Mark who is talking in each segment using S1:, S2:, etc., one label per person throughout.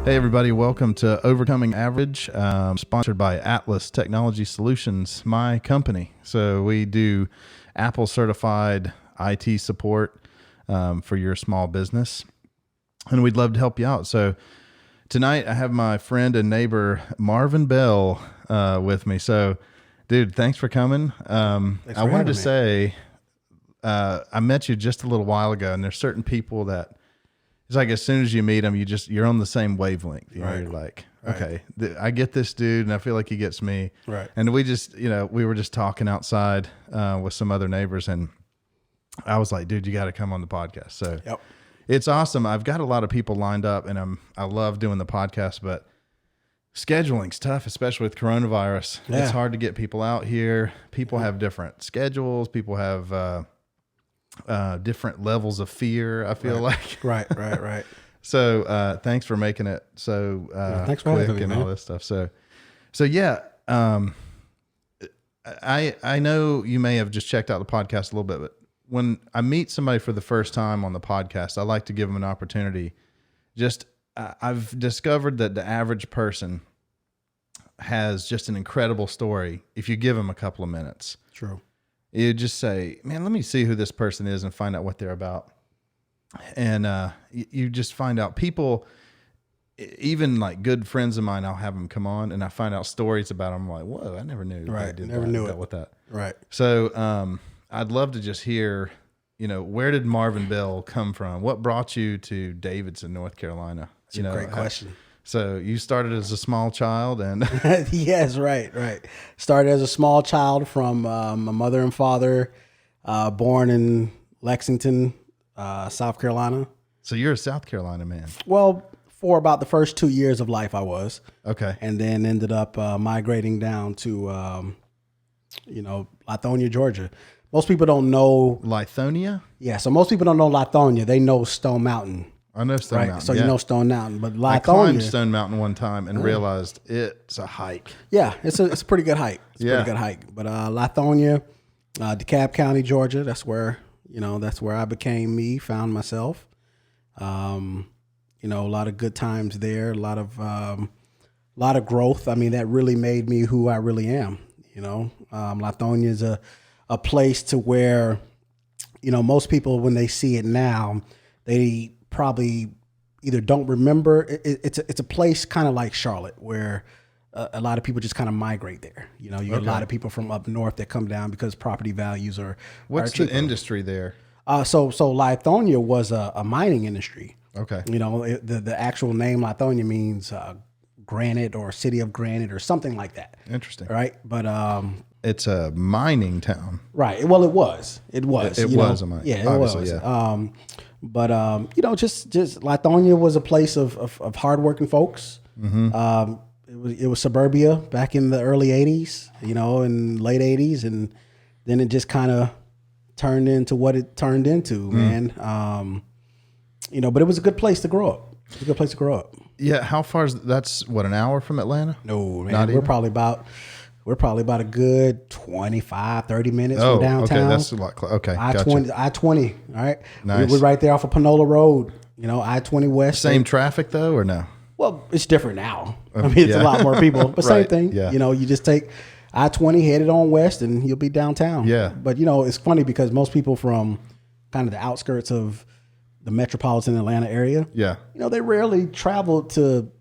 S1: Hey everybody, welcome to Overcoming Average, sponsored by Atlas Technology Solutions, my company. So we do Apple certified IT support for your small business, and we'd love to help you out. So tonight I have my friend and neighbor Marvin Bell with me. So dude, thanks for coming. I wanted to say I met you just a little while ago, and there's certain people that it's like as soon as you meet them, you're on the same wavelength. You know, you're like, okay, I get this dude, and I feel like he gets me.
S2: Right.
S1: And we just, we were just talking outside with some other neighbors, and I was like, dude, you got to come on the podcast. So It's awesome. I've got a lot of people lined up, and I love doing the podcast, but scheduling's tough, especially with coronavirus. Yeah. It's hard to get people out here. People have different schedules. People have different levels of fear, I feel like.
S2: Right.
S1: So thanks for making it so
S2: thanks for
S1: quick
S2: having me,
S1: and
S2: man.
S1: all this stuff. So yeah, I know you may have just checked out the podcast a little bit, but when I meet somebody for the first time on the podcast, I like to give them an opportunity. I've discovered that the average person has just an incredible story if you give them a couple of minutes.
S2: True.
S1: You just say, man, let me see who this person is and find out what they're about. And you just find out people, even like good friends of mine, I'll have them come on and I find out stories about them. I'm like, whoa, I never knew.
S2: Right.
S1: Never knew it with that.
S2: Right.
S1: So I'd love to just hear, where did Marvin Bell come from? What brought you to Davidson, North Carolina?
S2: That's a great question.
S1: So you started as a small child and
S2: yes, right. Started as a small child from my mother and father, born in Lexington, South Carolina.
S1: So you're a South Carolina man.
S2: Well, for about the first 2 years of life I was.
S1: Okay.
S2: And then ended up migrating down to, Lithonia, Georgia. Most people don't know.
S1: Lithonia?
S2: Yeah, so most people don't know Lithonia. They know Stone Mountain.
S1: I know Stone Mountain.
S2: So you know Stone Mountain, but Lithonia.
S1: I climbed Stone Mountain one time and realized it's a hike.
S2: Yeah, it's a pretty good hike. Pretty good hike. But Lithonia, DeKalb County, Georgia. That's where I became me. Found myself. A lot of good times there. A lot of growth. I mean, that really made me who I really am. Lithonia is a place to where, most people when they see it now, they probably either don't remember. It's a place kind of like Charlotte where a lot of people just kind of migrate there. You get a lot of people from up north that come down because property values are.
S1: What's the industry there?
S2: So Lithonia was a mining industry.
S1: Okay.
S2: The actual name Lithonia means granite or city of granite or something like that.
S1: Interesting.
S2: Right. But
S1: it's a mining town.
S2: Right. Well, it was. It was
S1: a mine.
S2: Yeah, it
S1: obviously,
S2: was.
S1: Yeah.
S2: But just Lithonia was a place of hardworking folks.
S1: Mm-hmm.
S2: It was suburbia back in the early '80s, and late '80s, and then it just kind of turned into what it turned into, man. But it was a good place to grow up. It's a good place to grow up.
S1: Yeah. How far is that's an hour from Atlanta?
S2: No, man. We're probably about a good 25, 30 minutes from downtown.
S1: Okay, that's a lot. Okay,
S2: I-20, all right?
S1: Nice.
S2: We're right there off of Panola Road, I-20 West.
S1: Same traffic though, or no?
S2: Well, it's different now. I mean, it's a lot more people, but same thing.
S1: Yeah.
S2: You just take I-20, head it on west, and you'll be downtown.
S1: Yeah.
S2: But, it's funny because most people from kind of the outskirts of the metropolitan Atlanta area, they rarely travel to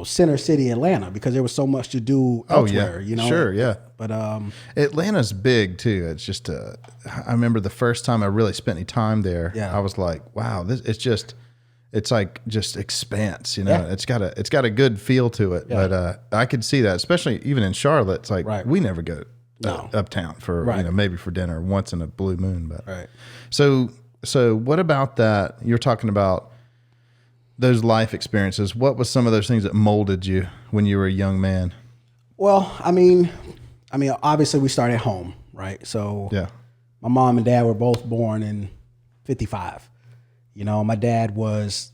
S2: center city Atlanta because there was so much to do elsewhere,
S1: Sure, yeah.
S2: But
S1: Atlanta's big too. It's just I remember the first time I really spent any time there, I was like, wow, it's like just expanse, It's got a good feel to it. Yeah. But I could see that, especially even in Charlotte, it's like we never go uptown for maybe for dinner once in a blue moon, but so what about that? You're talking about those life experiences. What was some of those things that molded you when you were a young man?
S2: Well, I mean, obviously we started at home, right? So my mom and dad were both born in 55. My dad was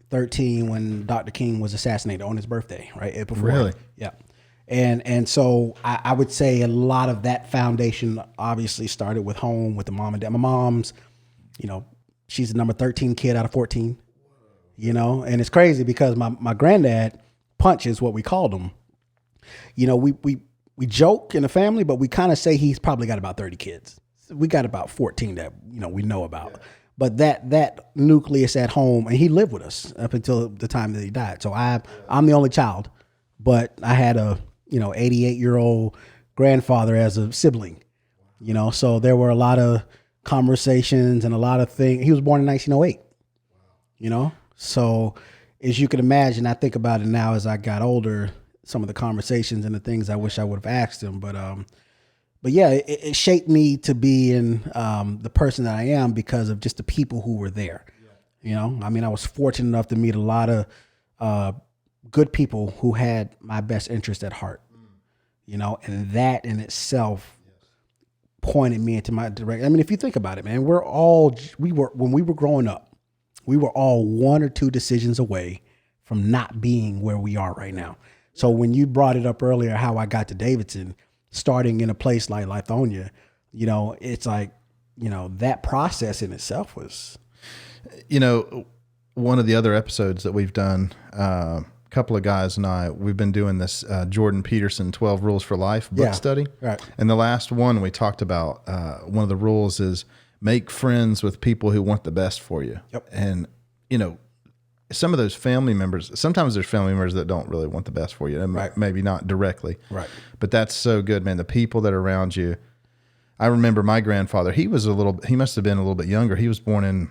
S2: 13 when Dr. King was assassinated on his birthday, right? April 4th.
S1: Really?
S2: Yeah. And so I would say a lot of that foundation obviously started with home, with the mom and dad. My mom's, she's the number 13 kid out of 14. And it's crazy because my granddad, Punch is what we called him. We joke in the family, but we kind of say he's probably got about 30 kids. We got about 14 that, we know about. Yeah. But that nucleus at home, and he lived with us up until the time that he died. So I'm the only child, but I had a, 88-year-old grandfather as a sibling, so there were a lot of conversations and a lot of things. He was born in 1908, so as you can imagine, I think about it now as I got older, some of the conversations and the things I wish I would have asked him. But yeah, it shaped me to be in the person that I am because of just the people who were there. Yeah. I was fortunate enough to meet a lot of good people who had my best interest at heart, and that in itself pointed me into my direction. If you think about it, man, when we were growing up, we were all one or two decisions away from not being where we are right now. So when you brought it up earlier, how I got to Davidson, starting in a place like Lithonia, it's like, that process in itself was.
S1: One of the other episodes that we've done, a couple of guys and I, we've been doing this Jordan Peterson 12 Rules for Life book study. Right. And the last one we talked about, one of the rules is make friends with people who want the best for you. Yep. And, some of those family members, sometimes there's family members that don't really want the best for you, and right. Maybe not directly. Right. But that's so good, man. The people that are around you. I remember my grandfather, he must have been a little bit younger. He was born in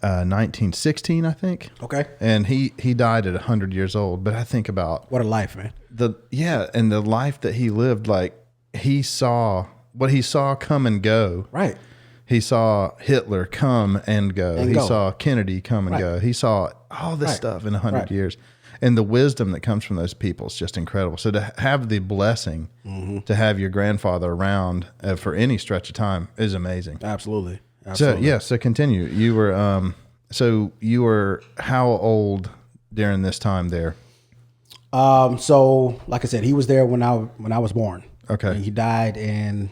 S1: 1916, I think. Okay. And he died at 100 years old. But I think about
S2: what a life, man.
S1: And the life that he lived, like he saw what he saw come and go. Right. He saw Hitler come and go. He saw Kennedy come and go. He saw all this stuff in 100 years. And the wisdom that comes from those people is just incredible. So to have the blessing to have your grandfather around for any stretch of time is amazing.
S2: Absolutely.
S1: So continue. You were how old during this time there?
S2: So like I said, he was there when I was born.
S1: Okay.
S2: And he died in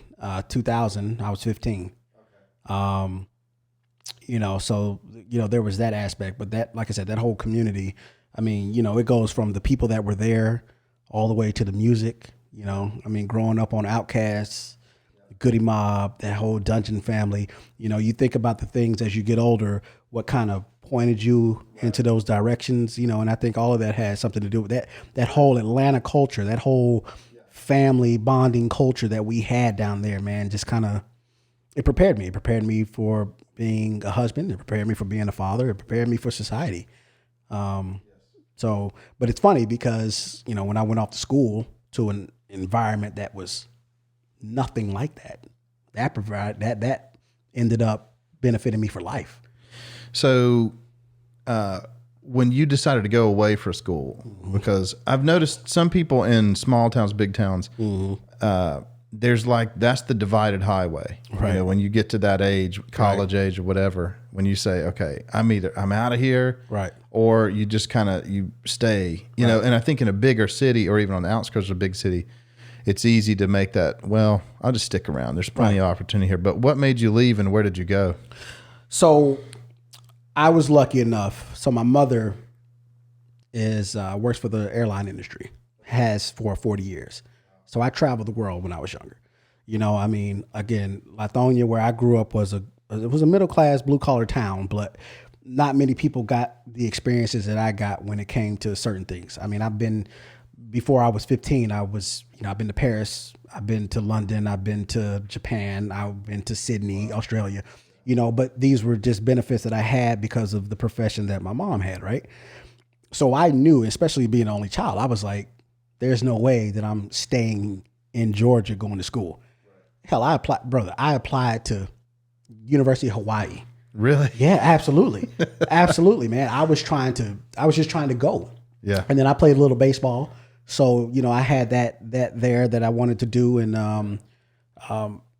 S2: 2000. I was 15. So, there was that aspect, but that, like I said, that whole community, it goes from the people that were there all the way to the music, growing up on Outkast, Goody Mob, that whole Dungeon family, you think about the things as you get older, what kind of pointed you into those directions, and I think all of that has something to do with that whole Atlanta culture, that whole family bonding culture that we had down there, man, just kind of, it prepared me. It prepared me for being a husband. It prepared me for being a father. It prepared me for society. But it's funny because, when I went off to school to an environment that was nothing like that, that ended up benefiting me for life.
S1: So, when you decided to go away for school, because I've noticed some people in small towns, big towns, there's that's the divided highway. Right. When you get to that age, college age or whatever, when you say, okay, I'm out of here. Right. Or you just you stay, and I think in a bigger city or even on the outskirts of a big city, it's easy to make that, well, I'll just stick around. There's plenty of opportunity here. But what made you leave and where did you go?
S2: So I was lucky enough. So my mother works for the airline industry, has for 40 years. So I traveled the world when I was younger. Again, Lithonia, where I grew up, was a middle class, blue collar town, but not many people got the experiences that I got when it came to certain things. Before I was 15, I've been to Paris, I've been to London, I've been to Japan, I've been to Sydney, Australia, but these were just benefits that I had because of the profession that my mom had, right? So I knew, especially being the only child, I was like, there's no way that I'm staying in Georgia going to school. Hell, I applied to University of Hawaii.
S1: Really?
S2: Yeah, absolutely. Absolutely, man. I was just trying to go.
S1: Yeah.
S2: And then I played a little baseball. So, I had that there that I wanted to do. And,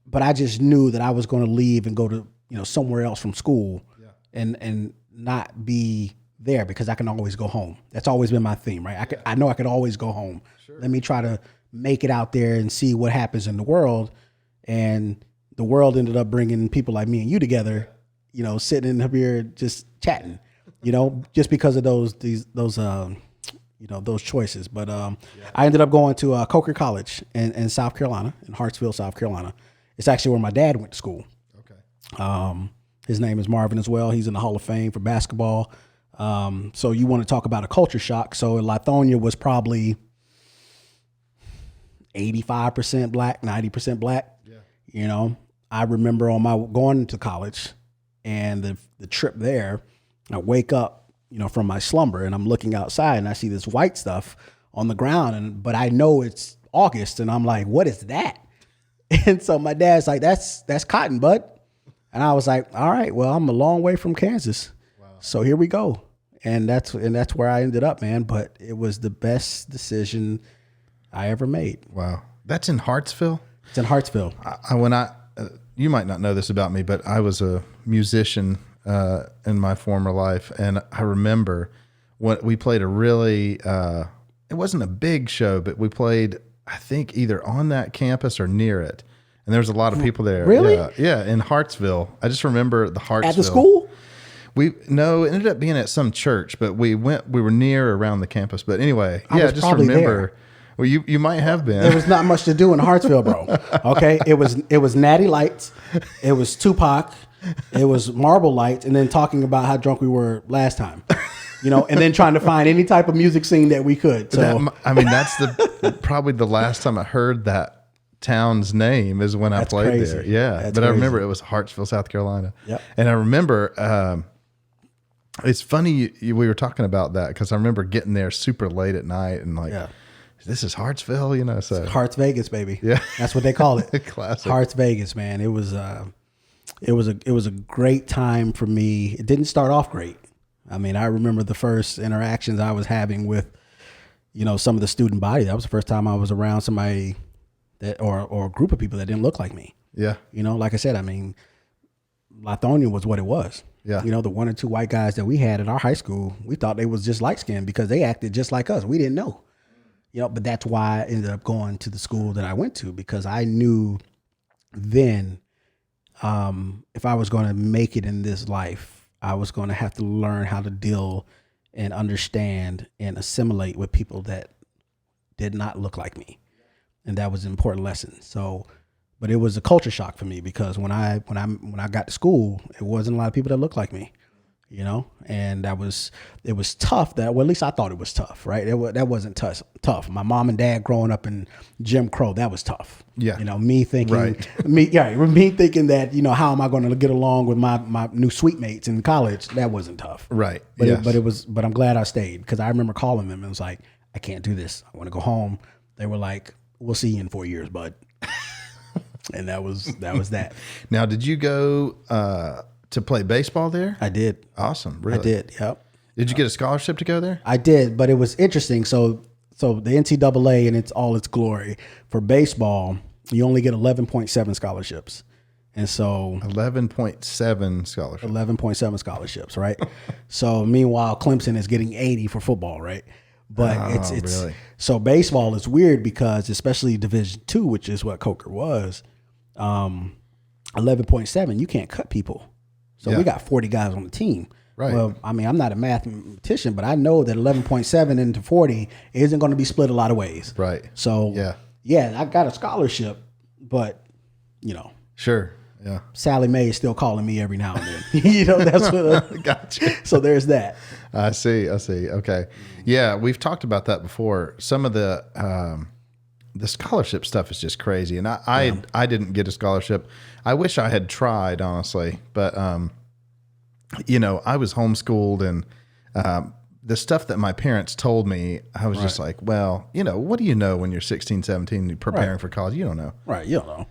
S2: but I just knew that I was going to leave and go to, somewhere else from school and not be there because I can always go home. That's always been my theme, right? I know I could always go home. Sure. Let me try to make it out there and see what happens in the world. And the world ended up bringing people like me and you together, sitting up here just chatting. you know, just because of those choices. But I ended up going to Coker College in South Carolina, in Hartsville, South Carolina. It's actually where my dad went to school. Okay. His name is Marvin as well. He's in the Hall of Fame for basketball. So you want to talk about a culture shock. So Lithonia was probably 85% black, 90% black. Yeah. You know, I remember going to college and the trip there, I wake up, you know, from my slumber and I'm looking outside and I see this white stuff on the ground, but I know it's August and I'm like, what is that? And so my dad's like, that's cotton, bud. And I was like, all right, well, I'm a long way from Kansas. Wow. So here we go. And that's where I ended up, man. But it was the best decision I ever made.
S1: Wow. That's in Hartsville?
S2: It's in Hartsville.
S1: You might not know this about me, but I was a musician in my former life. And I remember when we played a really, it wasn't a big show, but we played, I think, either on that campus or near it. And there was a lot of people there.
S2: Really?
S1: Yeah, in Hartsville. I just remember the Hartsville.
S2: At the school?
S1: It ended up being at some church, but we were near around the campus. But anyway, I just remember. There. Well, you might have been.
S2: There was not much to do in Hartsville, bro. Okay, it was Natty Lights, it was Tupac, it was Marble Lights, and then talking about how drunk we were last time. You know, and then trying to find any type of music scene that we could. So
S1: that's probably the last time I heard that town's name is when I played
S2: crazy.
S1: there. Yeah,
S2: That's
S1: but
S2: crazy.
S1: I remember it was Hartsville, South Carolina.
S2: Yep.
S1: And I remember it's funny we were talking about that because I remember getting there super late at night and like, this is Hartsville, you know. So
S2: it's Hearts Vegas, baby.
S1: Yeah,
S2: that's what they call it.
S1: Classic.
S2: Hearts Vegas, man. It was a great time for me. It didn't start off great. I mean, I remember the first interactions I was having with, you know, some of the student body. That was the first time I was around somebody that or a group of people that didn't look like me.
S1: Yeah.
S2: You know, like I said, I mean, Lithonia was what it was.
S1: Yeah.
S2: You know, the one or two white guys that we had at our high school, we thought they was just light skinned because they acted just like us. We didn't know. You know, but that's why I ended up going to the school that I went to, because I knew then if I was going to make it in this life, I was going to have to learn how to deal and understand and assimilate with people that did not look like me. And that was an important lesson. So, but it was a culture shock for me because when I got to school, it wasn't a lot of people that looked like me, you know, and it was tough. At least I thought it was tough, right? That wasn't tough. My mom and dad growing up in Jim Crow, that was tough.
S1: Yeah.
S2: You know, me thinking,
S1: right.
S2: me thinking that, you know, how am I going to get along with my new suite mates in college? That wasn't tough.
S1: Right.
S2: But
S1: yes.
S2: but I'm glad I stayed because I remember calling them and it was like, I can't do this. I want to go home. They were like, we'll see you in 4 years, bud. And that was that.
S1: Now, did you go to play baseball there?
S2: I did.
S1: Awesome. Really?
S2: I did. Yep.
S1: Did you get a scholarship to go there?
S2: I did, but it was interesting. So the NCAA in its glory for baseball, you only get 11.7 scholarships. And so
S1: 11.7 scholarships.
S2: 11.7 scholarships, right? So meanwhile, Clemson is getting 80 for football, right? But it's
S1: really?
S2: So baseball is weird because especially Division II, which is what Coker was, 11.7, you can't cut people. So we got 40 guys on the team.
S1: Right.
S2: Well, I mean, I'm not a mathematician, but I know that 11.7 into 40 isn't going to be split a lot of ways.
S1: Right.
S2: So yeah, I got a scholarship, but you know,
S1: sure. Yeah.
S2: Sally Mae is still calling me every now and then. You know, that's what.
S1: Gotcha.
S2: So there's that.
S1: I see. Okay. Yeah, we've talked about that before. Some of the scholarship stuff is just crazy, and I didn't get a scholarship. I wish I had tried, honestly, but you know, I was homeschooled, and the stuff that my parents told me, I was just like, well, you know, what do you know when you're 16, 17, you're preparing for college? You don't know.
S2: Right. You don't know.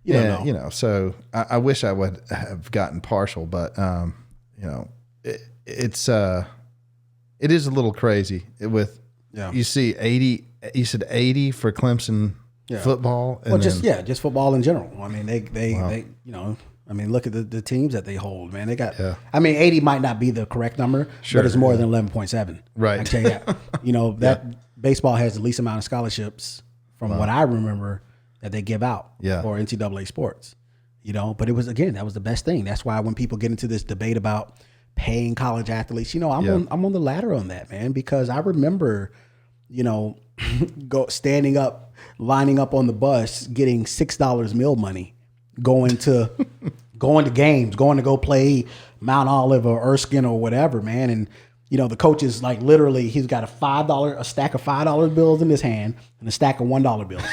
S2: You don't know.
S1: You know, so I wish I would have gotten partial, but you know, it is a little crazy with you see 80. You said 80 for Clemson football.
S2: And just football in general. I mean, they you know, I mean, look at the teams that they hold, man. They got. Yeah. I mean, 80 might not be the correct number, but it's more than 11.7.
S1: Right.
S2: I tell you that. You know that baseball has the least amount of scholarships from what I remember that they give out for NCAA sports. You know, but that was the best thing. That's why when people get into this debate about paying college athletes. I'm on the ladder on that, man, because I remember, lining up on the bus, getting $6 meal money, going to games, going to go play Mount Olive or Erskine or whatever, man. And the coach is like, literally, he's got a stack of $5 bills in his hand and a stack of $1 bills,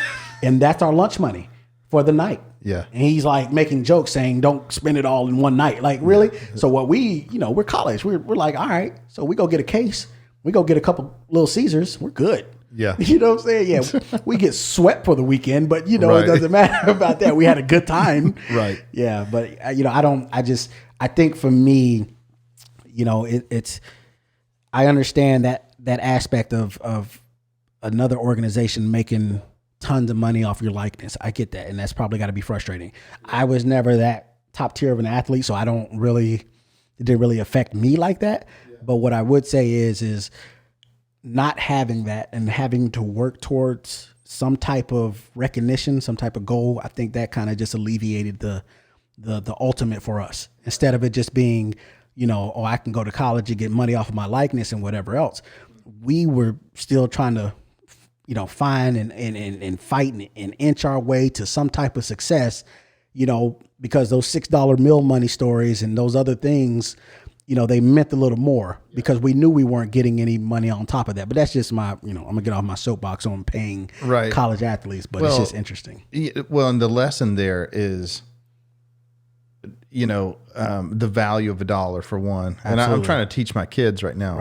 S2: and that's our lunch money for the night.
S1: Yeah.
S2: And he's like making jokes saying, don't spend it all in one night. Like, really? So what we're college. We're like, all right, so we go get a case. We go get a couple Little Caesars. We're good.
S1: Yeah.
S2: You know what I'm saying? Yeah. We get swept for the weekend, but it
S1: Right.
S2: doesn't matter about that. We had a good time.
S1: Right.
S2: Yeah. But I think for me, I understand that aspect of another organization making tons of money off your likeness. I get that. And that's probably got to be frustrating. I was never that top tier of an athlete, so it didn't really affect me like that. Yeah. But what I would say is not having that and having to work towards some type of recognition, some type of goal, I think that kind of just alleviated the ultimate for us. Instead of it just being, I can go to college and get money off of my likeness and whatever else. We were still trying to find and fight and inch our way to some type of success, because those $6 meal money stories and those other things, they meant a little more because we knew we weren't getting any money on top of that. But that's just my, I'm gonna get off my soapbox on paying college athletes, but it's just interesting.
S1: Well, and the lesson there is, the value of $1 for one. Absolutely. And I'm trying to teach my kids right now,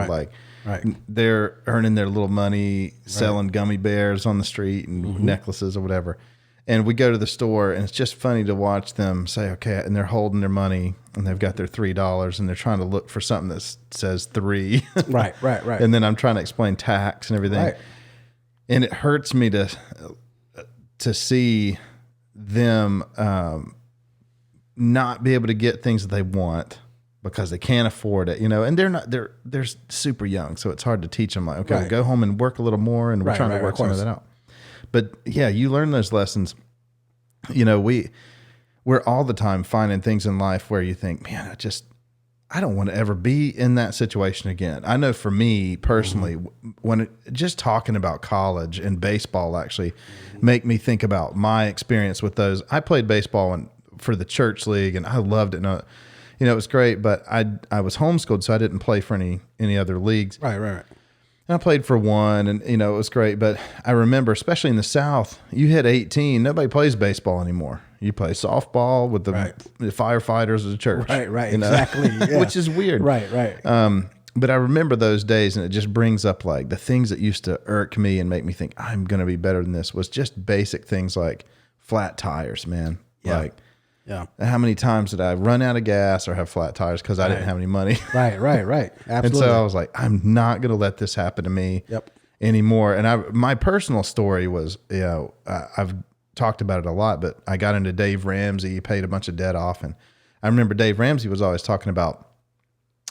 S2: Right.
S1: They're earning their little money selling gummy bears on the street and necklaces or whatever. And we go to the store, and it's just funny to watch them say, okay, and they're holding their money, and they've got their $3, and they're trying to look for something that says 3.
S2: Right.
S1: And then I'm trying to explain tax and everything. Right. And it hurts me to see them not be able to get things that they want because they can't afford it, and they're super young. So it's hard to teach them, like, okay, well, go home and work a little more. And we're trying to work some of that out. But yeah, you learn those lessons. We're all the time finding things in life where you think, man, I don't want to ever be in that situation again. I know for me personally, just talking about college and baseball actually make me think about my experience with those. I played baseball for the church league, and I loved it. And, it was great, but I was homeschooled, so I didn't play for any other leagues.
S2: Right.
S1: And I played for one, and it was great. But I remember, especially in the South, you hit 18, nobody plays baseball anymore. You play softball with the firefighters of the church.
S2: Right. Exactly. Yeah.
S1: Which is weird.
S2: Right.
S1: But I remember those days, and it just brings up like the things that used to irk me and make me think I'm going to be better than this was just basic things like flat tires, man.
S2: Yeah.
S1: How many times did I run out of gas or have flat tires because I didn't have any money?
S2: Right. Absolutely.
S1: And so I was like, I'm not going to let this happen to me anymore. And my personal story was, I've talked about it a lot, but I got into Dave Ramsey, paid a bunch of debt off. And I remember Dave Ramsey was always talking about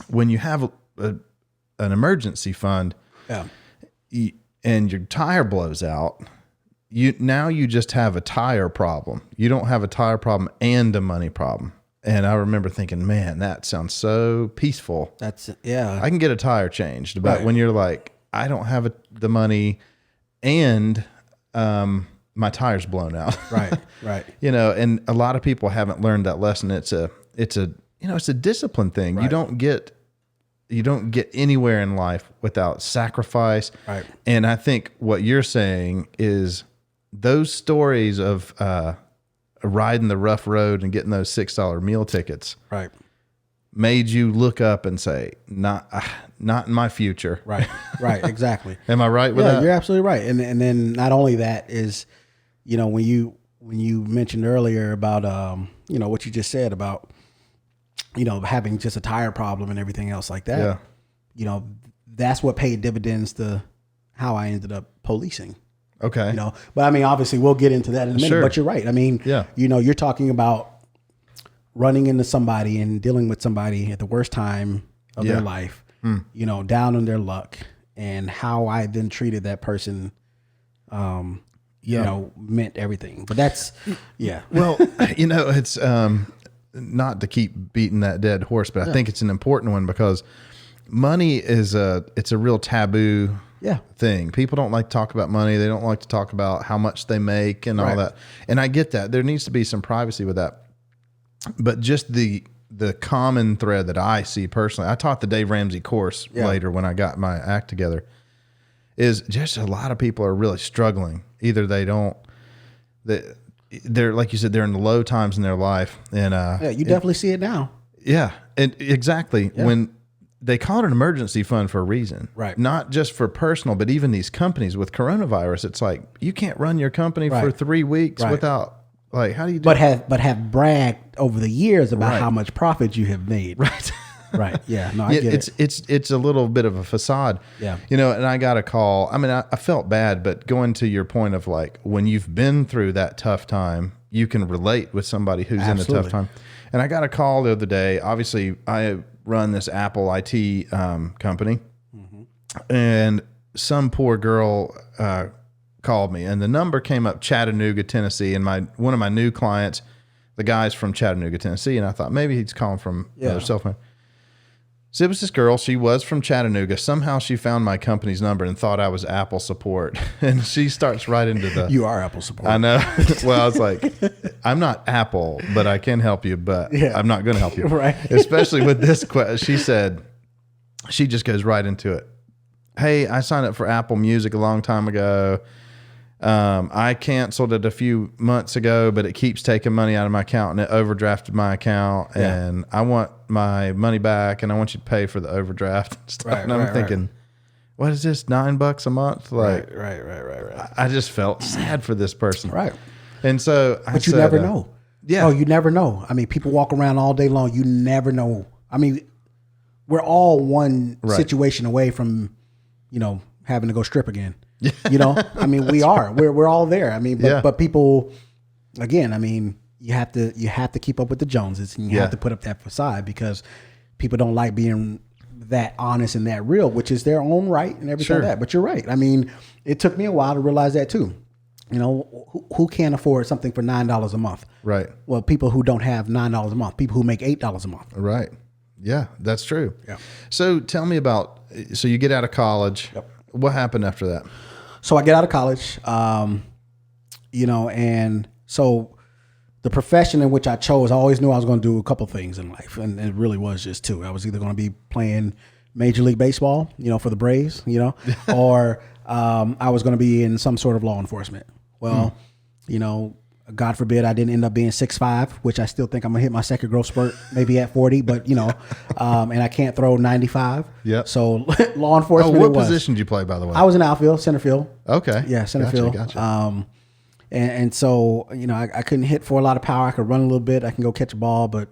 S1: when you have an emergency fund and your tire blows out, you just have a tire problem. You don't have a tire problem and a money problem. And I remember thinking, man, that sounds so peaceful. I can get a tire changed. But when you're like, I don't have the money and my tire's blown out.
S2: Right.
S1: And a lot of people haven't learned that lesson. It's a discipline thing. Right. You don't get anywhere in life without sacrifice.
S2: Right.
S1: And I think what you're saying is those stories of riding the rough road and getting those $6 meal tickets made you look up and say, not in my future.
S2: Right. Exactly.
S1: Am I right with that?
S2: You're absolutely right. And then not only that is, when you mentioned earlier about, what you just said about, having just a tire problem and everything else like that, that's what paid dividends to how I ended up policing.
S1: Okay.
S2: But I mean, obviously we'll get into that in a minute, but you're right. I mean, you're talking about running into somebody and dealing with somebody at the worst time of their life, down on their luck, and how I then treated that person, meant everything. But that's,
S1: Well, it's, not to keep beating that dead horse, but I think it's an important one because money it's a real taboo thing. People don't like to talk about money. They don't like to talk about how much they make and all that. And I get that. There needs to be some privacy with that. But just the common thread that I see personally, I taught the Dave Ramsey course later when I got my act together, is just a lot of people are really struggling. Either they're like you said, they're in the low times in their life. And
S2: you definitely see it now.
S1: Yeah. And exactly. Yeah. When they call it an emergency fund for a reason,
S2: right? Not
S1: just for personal, but even these companies with coronavirus, it's like you can't run your company for 3 weeks without, like, how do you do
S2: it? But have bragged over the years about how much profit you have made.
S1: Right.
S2: Right. Yeah. No, I get it.
S1: It's a little bit of a facade.
S2: Yeah.
S1: You know, and I got a call. I mean, I felt bad, but going to your point of like, when you've been through that tough time, you can relate with somebody who's in a tough time. And I got a call the other day. Obviously, I run this Apple IT company, and some poor girl called me, and the number came up Chattanooga, Tennessee, and one of my new clients, the guy's from Chattanooga, Tennessee, and I thought maybe he's calling from another cell phone. So it was this girl. She was from Chattanooga. Somehow she found my company's number and thought I was Apple support. And she starts right into the...
S2: You are Apple support.
S1: I know. Well, I was like, I'm not Apple, but I can help you, but I'm not going to help you.
S2: Right.
S1: Especially with this question. She said, she just goes right into it. Hey, I signed up for Apple Music a long time ago. I canceled it a few months ago, but it keeps taking money out of my account, and it overdrafted my account, and I want my money back, and I want you to pay for the overdraft and stuff. And I'm thinking, what is this, $9 a month? Like,
S2: right.
S1: I just felt sad for this person.
S2: Right.
S1: And so,
S2: but you never know.
S1: Yeah.
S2: Oh, you never know. I mean, people walk around all day long. You never know. I mean, we're all one situation away from, having to go strip again. I mean, we are. We're all there. I mean, but people, again, I mean, you have to keep up with the Joneses, and you have to put up that facade because people don't like being that honest and that real, which is their own right and everything like that. But you're right. I mean, it took me a while to realize that too. Who can't afford something for $9 a month? Right. Well, people who don't have $9 a month, people who make $8 a month.
S1: Right. Yeah, that's true.
S2: Yeah.
S1: So tell me about, so you get out of college. Yep. What happened after that?
S2: So I get out of college, and so the profession in which I chose, I always knew I was going to do a couple things in life, and it really was just two. I was either going to be playing Major League Baseball, for the Braves, or I was going to be in some sort of law enforcement. Well, God forbid I didn't end up being 6'5", which I still think I'm gonna hit my second growth spurt maybe at 40, but and I can't throw 95.
S1: Yeah.
S2: So law enforcement.
S1: What position did you play, by the way?
S2: I was in outfield, center field.
S1: Okay.
S2: Yeah, center field.
S1: Gotcha.
S2: And so I couldn't hit for a lot of power. I could run a little bit. I can go catch a ball, but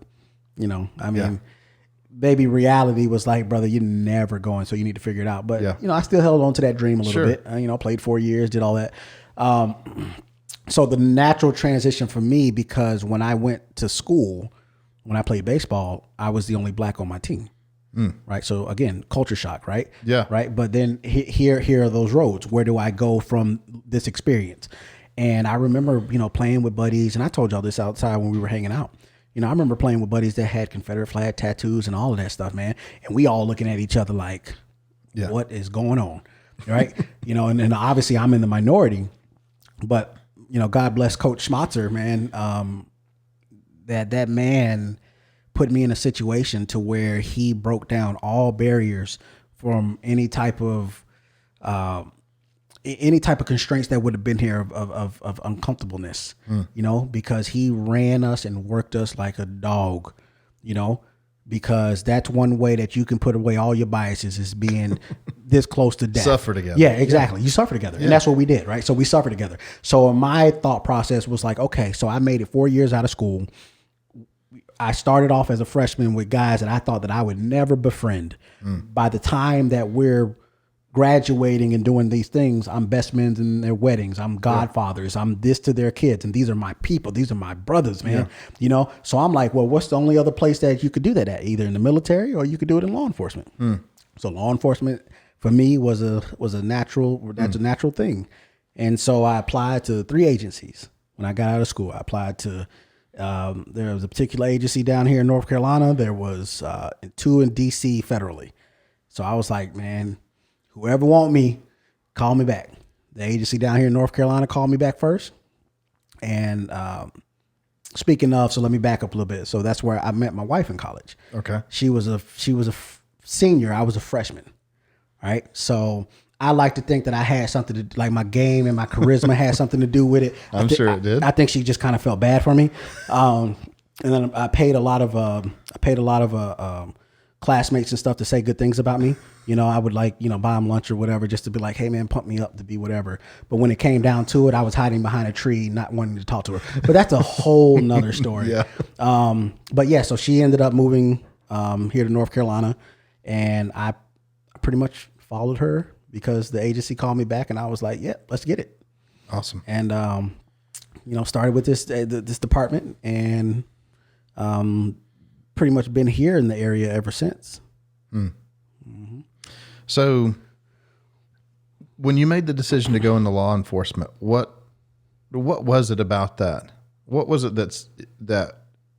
S2: baby, reality was like, brother, you're never going, so you need to figure it out. But I still held on to that dream a little bit. Played 4 years, did all that. So the natural transition for me, because when I went to school, when I played baseball, I was the only black on my team. Right. So again, culture shock, right?
S1: Yeah.
S2: Right. But then here are those roads. Where do I go from this experience? And I remember, playing with buddies, and I told y'all this outside when we were hanging out. I remember playing with buddies that had Confederate flag tattoos and all of that stuff, man. And we all looking at each other like, what is going on? Right. And then obviously I'm in the minority, but God bless Coach Schmatzer, man. That man put me in a situation to where he broke down all barriers from any type of constraints that would have been here of uncomfortableness, because he ran us and worked us like a dog, because that's one way that you can put away all your biases, is being this close to death.
S1: Suffer together.
S2: Yeah, exactly. You suffer together. And that's what we did, right? So we suffered together. So my thought process was like, okay, so I made it 4 years out of school. I started off as a freshman with guys that I thought that I would never befriend. By the time that we're graduating and doing these things, I'm best men in their weddings. I'm godfathers. I'm this to their kids. And these are my people. These are my brothers, man. So I'm like, well, what's the only other place that you could do that at? Either in the military or you could do it in law enforcement. So law enforcement for me was a natural thing. And so I applied to 3 agencies when I got out of school. I applied to There was a particular agency down here in North Carolina. There was 2 in DC federally. So I was like, man, whoever want me, call me back. The agency down here in North Carolina called me back first. And speaking of, so let me back up a little bit. So that's where I met my wife in college.
S1: Okay.
S2: She was a senior. I was a freshman. Right. So I like to think that I had something to, like, my game and my charisma had something to do with it.
S1: I'm sure it did.
S2: I think she just kind of felt bad for me. And then I paid a lot of classmates and stuff to say good things about me. You know, I would, like, you know, buy them lunch or whatever, just to be like, hey man, pump me up to be whatever. But when it came down to it, I was hiding behind a tree, not wanting to talk to her. But that's a whole nother story.
S1: Yeah.
S2: But yeah, so she ended up moving here to North Carolina, and I pretty much followed her because the agency called me back, and I was like, yeah, let's get it.
S1: Awesome.
S2: And, you know, started with this department, and pretty much been here in the area ever since. Mm-hmm.
S1: So when you made the decision to go into law enforcement, what was it about that? What was it that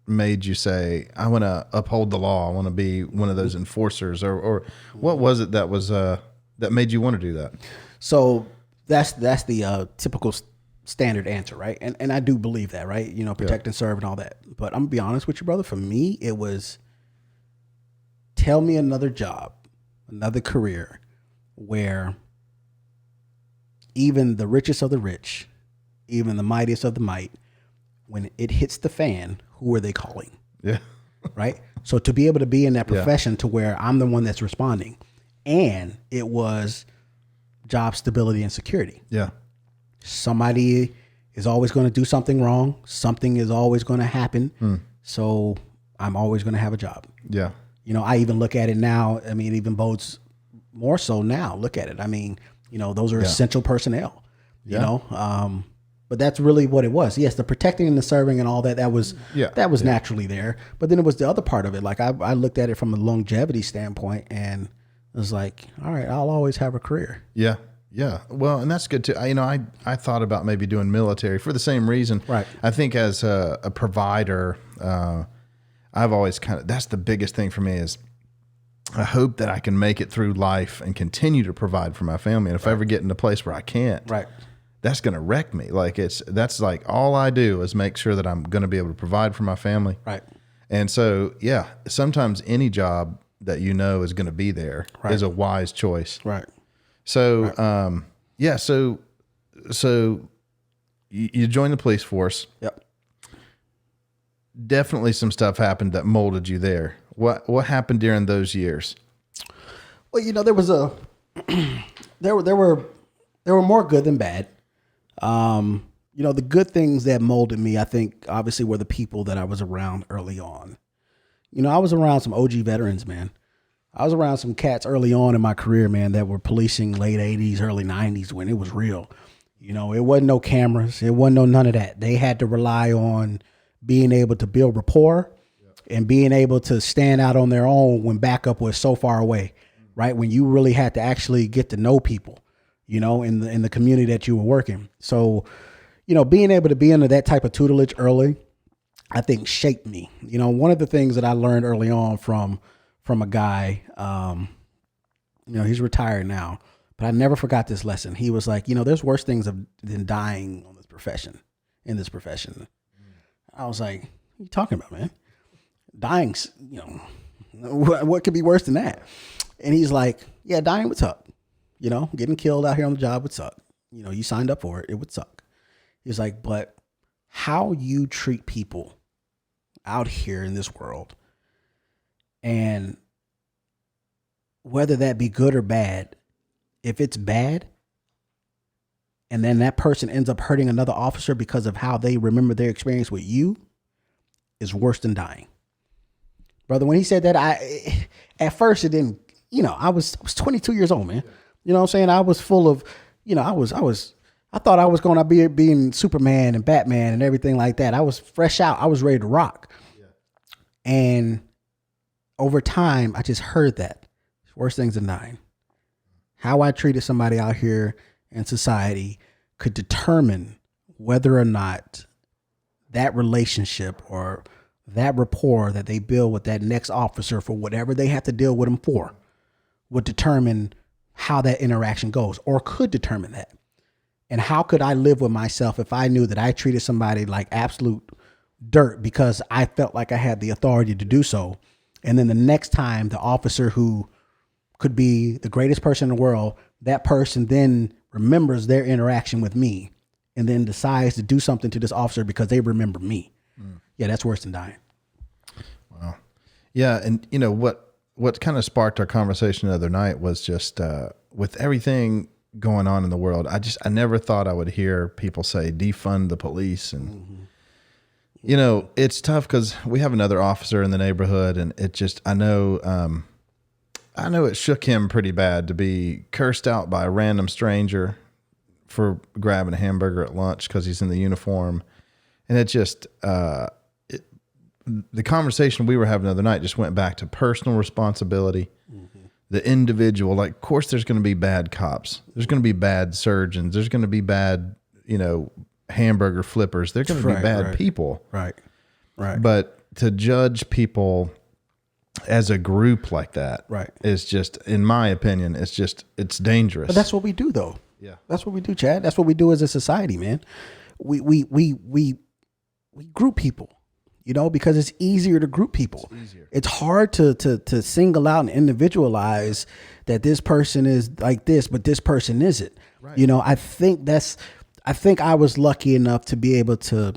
S1: made you say, I want to uphold the law, I want to be one of those enforcers, or what was it that was that made you want to do that?
S2: So that's the typical standard answer, right? And I do believe that, right? You know, protect and serve and all that. But I'm gonna be honest with you, brother. For me, it was, tell me another job, another career where even the richest of the rich, even the mightiest of the might, when it hits the fan, who are they calling?
S1: Yeah.
S2: Right? So to be able to be in that profession to where I'm the one that's responding, and it was job stability and security.
S1: Yeah.
S2: Somebody is always going to do something wrong. Something is always going to happen. So I'm always going to have a job.
S1: Yeah.
S2: You know, I even look at it now. I mean, it even bodes more so now. Look at it. I mean, you know, those are essential personnel, you know, but that's really what it was. Yes. The protecting and the serving and all that, that was naturally there. But then it was the other part of it. Like I looked at it from a longevity standpoint, and it was like, all right, I'll always have a career.
S1: Yeah. Yeah. Well, and that's good too. I thought about maybe doing military for the same reason.
S2: Right.
S1: I think as a provider, I've always that's the biggest thing for me is I hope that I can make it through life and continue to provide for my family. And if I ever get in a place where I can't, that's going to wreck me. Like that's like all I do is make sure that I'm going to be able to provide for my family.
S2: Right. And
S1: so, yeah, sometimes any job that you know is going to be there is a wise choice.
S2: Right.
S1: So, so you joined the police force.
S2: Yep.
S1: Definitely some stuff happened that molded you there. What happened during those years?
S2: Well, you know, there was there were more good than bad. You know, the good things that molded me, I think, obviously, were the people that I was around early on. You know, I was around some OG veterans, man. I was around some cats early on in my career, man, that were policing late 80s, early 90s when it was real. You know, it wasn't no cameras. It wasn't no none of that. They had to rely on being able to build rapport and being able to stand out on their own when backup was so far away, right? When you really had to actually get to know people, you know, in the community that you were working. So, you know, being able to be under that type of tutelage early, I think shaped me. You know, one of the things that I learned early on from a guy, you know, he's retired now, but I never forgot this lesson. He was like, you know, there's worse things than dying in this profession. I was like, what are you talking about, man? Dying, you know, what could be worse than that? And he's like, yeah, dying would suck. You know, getting killed out here on the job would suck. You know, you signed up for it. It would suck. He's like, but how you treat people out here in this world, and whether that be good or bad, if it's bad, and then that person ends up hurting another officer because of how they remember their experience with you, is worse than dying. Brother, when he said that, at first it didn't, you know, I was 22 years old, man. You know what I'm saying? I was full of, you know, I thought I was going to be being Superman and Batman and everything like that. I was fresh out. I was ready to rock. Yeah. And over time, I just heard that. Worse things than dying. How I treated somebody out here in society could determine whether or not that relationship or that rapport that they build with that next officer for whatever they have to deal with them for would determine how that interaction goes, or could determine that. And how could I live with myself if I knew that I treated somebody like absolute dirt because I felt like I had the authority to do so. And then the next time the officer who could be the greatest person in the world, that person then remembers their interaction with me and then decides to do something to this officer because they remember me. Yeah, that's worse than dying.
S1: Wow. Yeah. And you know, what kind of sparked our conversation the other night was just, with everything going on in the world, I never thought I would hear people say defund the police. And, you know, it's tough because we have another officer in the neighborhood, and it just, I know it shook him pretty bad to be cursed out by a random stranger for grabbing a hamburger at lunch because he's in the uniform. And it just, the conversation we were having the other night just went back to personal responsibility. The individual, like, of course there's going to be bad cops. There's going to be bad surgeons. There's going to be bad, you know, hamburger flippers. They're going to be bad people. Right. But to judge people as a group like that is just, in my opinion, it's dangerous.
S2: But that's what we do though. Yeah. That's what we do, Chad. That's what we do as a society, man. We group people. You know, because it's easier to group people. It's hard to single out and individualize that this person is like this, but this person isn't. Right. You know, I think I was lucky enough to be able to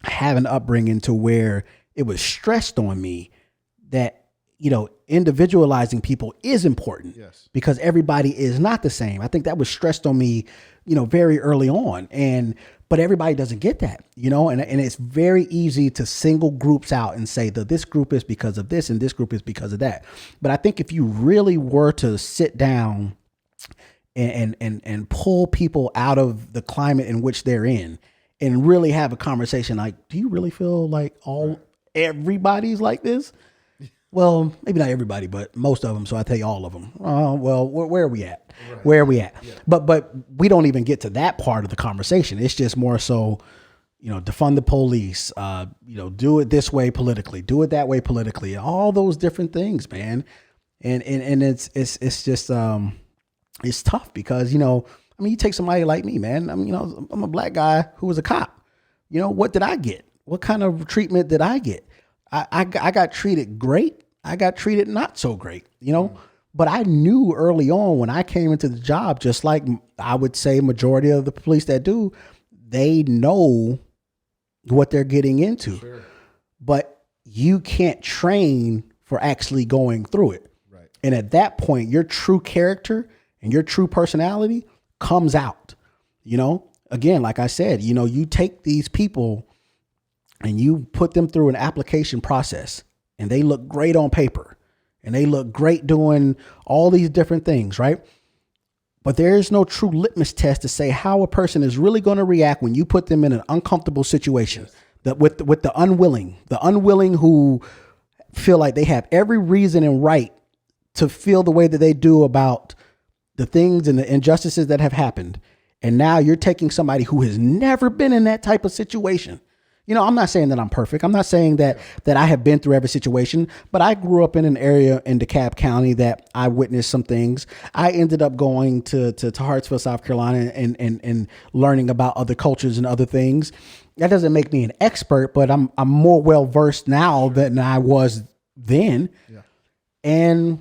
S2: have an upbringing to where it was stressed on me that, you know, individualizing people is important. Yes. Because everybody is not the same. I think that was stressed on me, you know, very early on. But everybody doesn't get that, you know, and it's very easy to single groups out and say that this group is because of this and this group is because of that. But I think if you really were to sit down and pull people out of the climate in which they're in and really have a conversation, like, do you really feel like everybody's like this? Well, maybe not everybody, but most of them. So I tell you all of them. Well, where are we at? Right. Where are we at? Yeah. But we don't even get to that part of the conversation. It's just more so, you know, defund the police, you know, do it this way politically, do it that way politically, all those different things, man. And it's just, it's tough because, you know, I mean, you take somebody like me, man. You know, I'm a black guy who was a cop. You know, what did I get? What kind of treatment did I get? I got treated great. I got treated not so great, you know, but I knew early on when I came into the job, just like I would say majority of the police that do, they know what they're getting into, but you can't train for actually going through it. Right. And at that point, your true character and your true personality comes out, you know, again, like I said, you know, you take these people and you put them through an application process and they look great on paper and they look great doing all these different things, right? But there is no true litmus test to say how a person is really going to react when you put them in an uncomfortable situation. That with the unwilling who feel like they have every reason and right to feel the way that they do about the things and the injustices that have happened. And now you're taking somebody who has never been in that type of situation. You know, I'm not saying that I'm perfect. I'm not saying that I have been through every situation, but I grew up in an area in DeKalb County that I witnessed some things. I ended up going to Hartsville, South Carolina and learning about other cultures and other things. That doesn't make me an expert, but I'm more well versed now than I was then. Yeah. And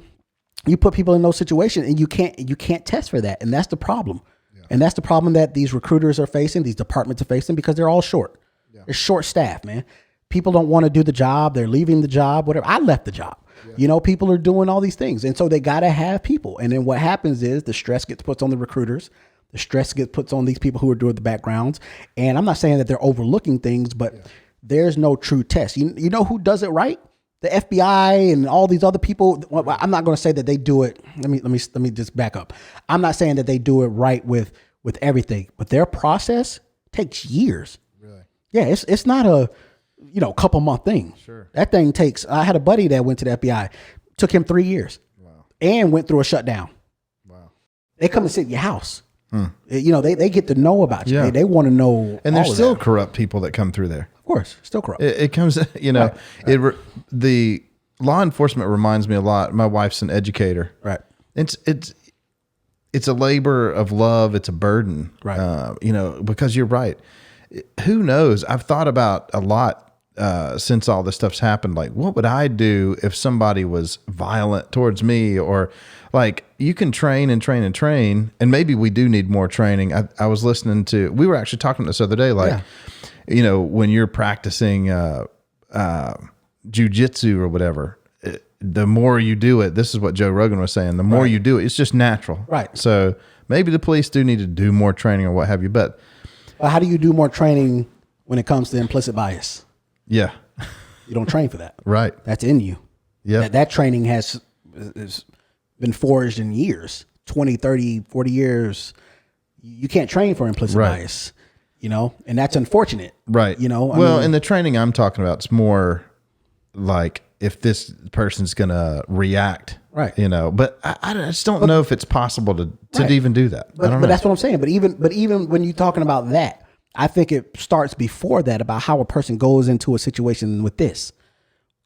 S2: you put people in those situations and you can't test for that. And that's the problem. Yeah. And that's the problem that these recruiters are facing, these departments are facing, because they're all short. They're short staffed, man. People don't want to do the job. They're leaving the job, whatever. I left the job. Yeah. You know, people are doing all these things. And so they got to have people. And then what happens is the stress gets put on the recruiters. The stress gets put on these people who are doing the backgrounds. And I'm not saying that they're overlooking things, but there's no true test. You know who does it right? The FBI and all these other people. Well, I'm not going to say that they do it. Let me just back up. I'm not saying that they do it right with everything, but their process takes years. Yeah, it's not a, you know, couple month thing. Sure. That thing takes, I had a buddy that went to the FBI, took him 3 years. Wow. And went through a shutdown. Wow. They come to sit at your house. You know, they get to know about you. Yeah. They want to know.
S1: And there's still corrupt people that come through there.
S2: course, still corrupt.
S1: It comes, the law enforcement reminds me a lot. My wife's an educator.
S2: Right.
S1: It's a labor of love. It's a burden.
S2: Right.
S1: Because you're right. Who knows? I've thought about a lot since all this stuff's happened. Like, what would I do if somebody was violent towards me? Or like, you can train and train and train, and maybe we do need more training. I was listening to, we were actually talking this other day, like, when you're practicing jujitsu or whatever, the more you do it, this is what Joe Rogan was saying, the more you do it, it's just natural.
S2: Right.
S1: So maybe the police do need to do more training or what have you, but
S2: how do you do more training when it comes to implicit bias?
S1: Yeah.
S2: You don't train for that.
S1: Right.
S2: That's in you.
S1: Yeah.
S2: That training has been forged in years, 20, 30, 40 years. You can't train for implicit bias, and that's unfortunate.
S1: Right.
S2: Well,
S1: and the training I'm talking about is more like if this person's going to react,
S2: right.
S1: But I just don't know if it's possible to even do that.
S2: But that's what I'm saying. But even when you're talking about that, I think it starts before that about how a person goes into a situation with this,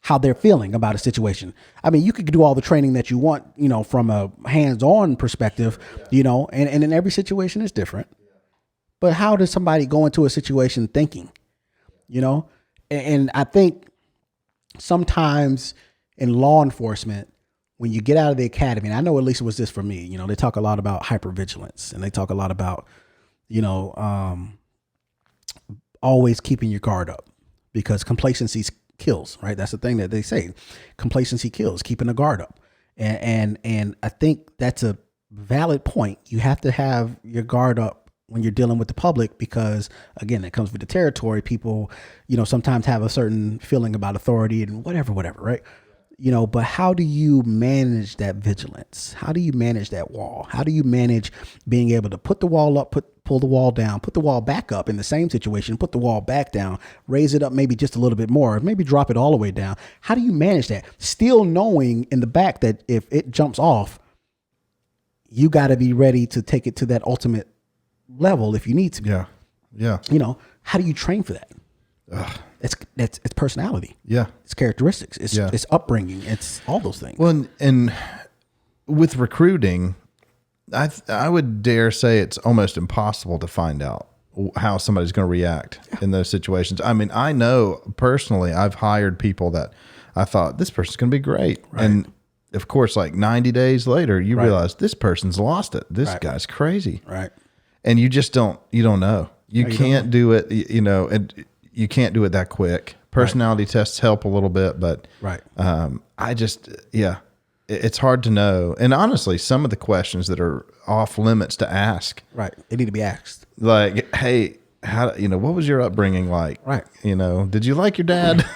S2: how they're feeling about a situation. I mean, you could do all the training that you want, from a hands-on perspective, and in every situation is different. But how does somebody go into a situation thinking, And I think sometimes in law enforcement, when you get out of the academy, and I know at least it was this for me, they talk a lot about hypervigilance, and they talk a lot about, always keeping your guard up, because complacency kills, right? That's the thing that they say. Complacency kills, keeping the guard up. And I think that's a valid point. You have to have your guard up when you're dealing with the public, because again, that comes with the territory. People, sometimes have a certain feeling about authority and whatever, right? But how do you manage that vigilance? How do you manage that wall? How do you manage being able to put the wall up, pull the wall down, put the wall back up in the same situation, put the wall back down, raise it up maybe just a little bit more, maybe drop it all the way down? How do you manage that? Still knowing in the back that if it jumps off, you got to be ready to take it to that ultimate level if you need to.
S1: Yeah. Yeah.
S2: How do you train for that? It's personality.
S1: Yeah.
S2: It's characteristics. It's upbringing. It's all those things.
S1: Well, and with recruiting, I would dare say it's almost impossible to find out how somebody's going to react in those situations. I mean, I know personally, I've hired people that I thought this person's going to be great. Right. And of course, like 90 days later, you realize this person's lost it. This guy's crazy.
S2: Right.
S1: And you just don't know. You can't do it, and you can't do it that quick. Personality tests help a little bit, but it's hard to know. And honestly, some of the questions that are off limits to ask,
S2: right, they need to be asked.
S1: Like, hey, what was your upbringing like?
S2: Right.
S1: Did you like your dad?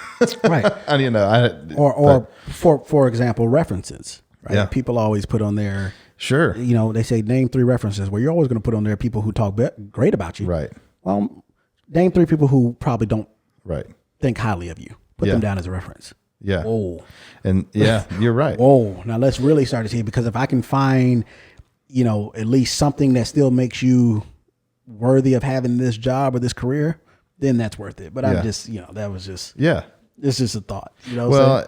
S2: Right.
S1: And,
S2: for example, references. Right.
S1: Yeah.
S2: People always put on there.
S1: Sure.
S2: They say name 3 references. Well, you're always going to put on there people who talk great about you.
S1: Right.
S2: Well, name 3 people who probably don't think highly of you. Put them down as a reference.
S1: Yeah.
S2: Whoa.
S1: And you're right.
S2: Whoa. Now let's really start to see, because if I can find, at least something that still makes you worthy of having this job or this career, then that's worth it. But I'm just, that was just, it's just a thought.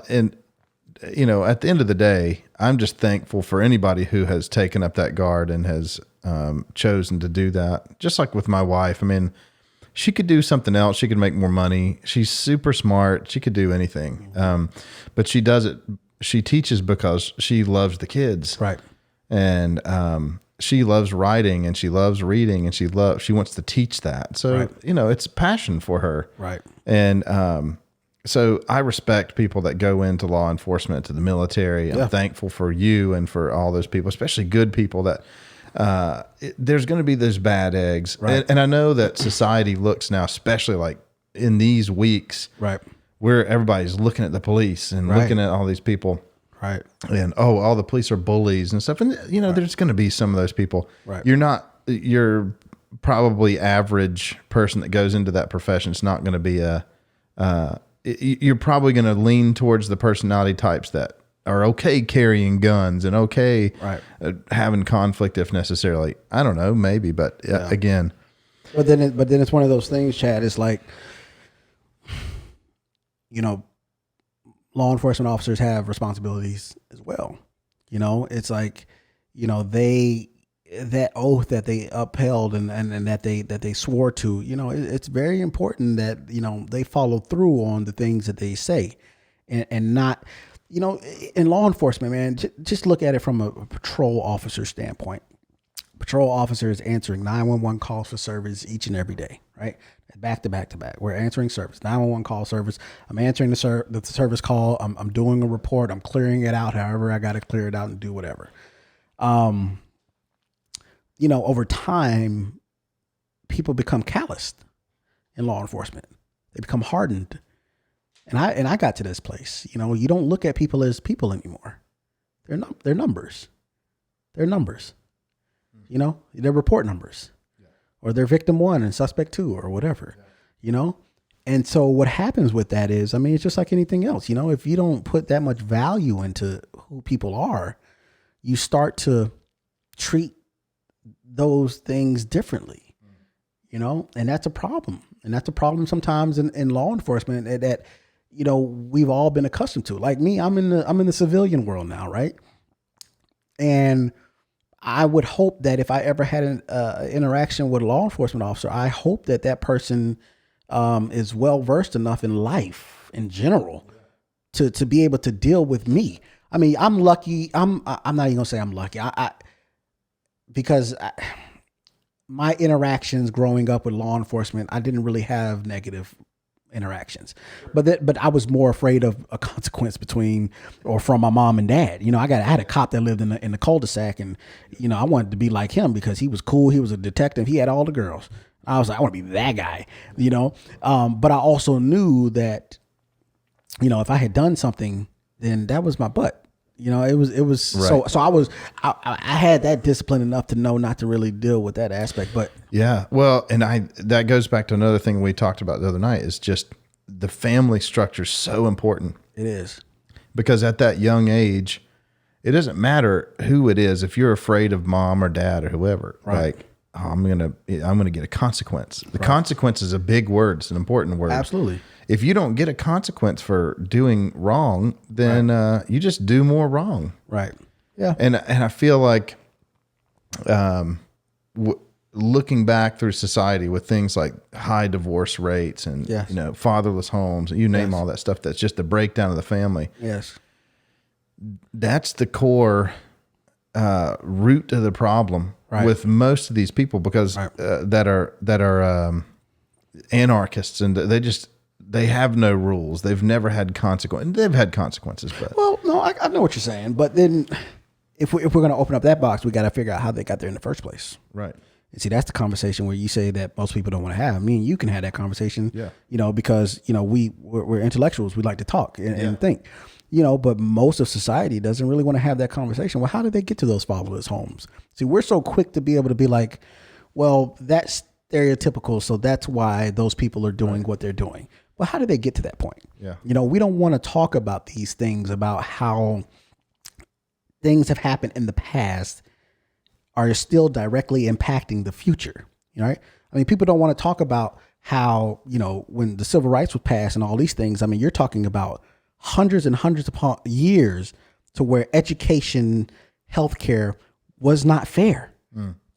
S1: And at the end of the day, I'm just thankful for anybody who has taken up that guard and has chosen to do that. Just like with my wife. I mean, she could do something else. She could make more money. She's super smart. She could do anything. But she does it. She teaches because she loves the kids.
S2: Right.
S1: And she loves writing and she loves reading and she wants to teach that. So, it's passion for her.
S2: Right.
S1: And so I respect people that go into law enforcement, to the military. I'm thankful for you and for all those people, especially good people that there's going to be those bad eggs.
S2: Right.
S1: And I know that society looks now, especially like in these weeks, where everybody's looking at the police and looking at all these people.
S2: Right.
S1: And, all the police are bullies and stuff. And, there's going to be some of those people.
S2: Right.
S1: You're probably average person that goes into that profession. It's not going to be you're probably going to lean towards the personality types that are okay carrying guns and okay having conflict if necessarily. I don't know, maybe, but again.
S2: But then it's one of those things, Chad. It's like, you know, law enforcement officers have responsibilities as well. You know, it's like, you know, that oath that they upheld and that they swore to, you know, it's very important that, you know, they follow through on the things that they say and not, you know, in law enforcement, man, just look at it from a patrol officer standpoint. Patrol officer is answering 911 calls for service each and every day, right? Back to back to back. We're answering service, 911 call service. I'm answering the service call. I'm doing a report. I'm clearing it out. However, I got to clear it out and do whatever. You know, over time, people become calloused in law enforcement. They become hardened. And I got to this place. You know, you don't look at people as people anymore. They're numbers. They're numbers. You know, they're report numbers. Or they're victim 1 and suspect 2 or whatever. You know? And so what happens with that is, I mean, it's just like anything else. You know, if you don't put that much value into who people are, you start to treat those things differently, you know, and that's a problem. And that's a problem sometimes in law enforcement that, you know, we've all been accustomed to. Like me, I'm in the civilian world now, right? And I would hope that if I ever had an interaction with a law enforcement officer, I hope that person is well versed enough in life in general to be able to deal with me. I mean, I'm lucky. I'm not even gonna say I'm lucky. Because my interactions growing up with law enforcement, I didn't really have negative interactions, but I was more afraid of a consequence from my mom and dad. You know, I had a cop that lived in the cul-de-sac, and you know, I wanted to be like him because he was cool. He was a detective. He had all the girls. I was like, I want to be that guy. You know, but I also knew that, you know, if I had done something, then that was my butt. You know, it was right. So I had that discipline enough to know not to really deal with that aspect. But
S1: yeah, well, and that goes back to another thing we talked about the other night is just the family structure is so important.
S2: It is,
S1: because at that young age, it doesn't matter who it is. If you're afraid of mom or dad or whoever, right. Like, oh, I'm gonna get a consequence. The consequence is a big word. It's an important word.
S2: Absolutely.
S1: If you don't get a consequence for doing wrong, then you just do more wrong.
S2: Right. Yeah.
S1: And I feel like looking back through society with things like high divorce rates and you know, fatherless homes, you name all that stuff, that's just the breakdown of the family.
S2: Yes.
S1: That's the core root of the problem with most of these people, because that are anarchists, and they have no rules. They've never had consequences. They've had consequences, but
S2: well, no, I know what you're saying. But then, if we're going to open up that box, we got to figure out how they got there in the first place.
S1: Right.
S2: And see, that's the conversation where you say that most people don't want to have. Me and you can have that conversation.
S1: Yeah.
S2: You know, because you know we're intellectuals. We like to talk and think. You know, but most of society doesn't really want to have that conversation. Well, how did they get to those fatherless homes? See, we're so quick to be able to be like, well, that's stereotypical, so that's why those people are doing what they're doing. Well, how did they get to that point?
S1: Yeah.
S2: You know, we don't want to talk about these things, about how things have happened in the past are still directly impacting the future. You know, right? I mean, people don't want to talk about how, you know, when the civil rights was passed and all these things, I mean, you're talking about hundreds and hundreds of years to where education, healthcare was not fair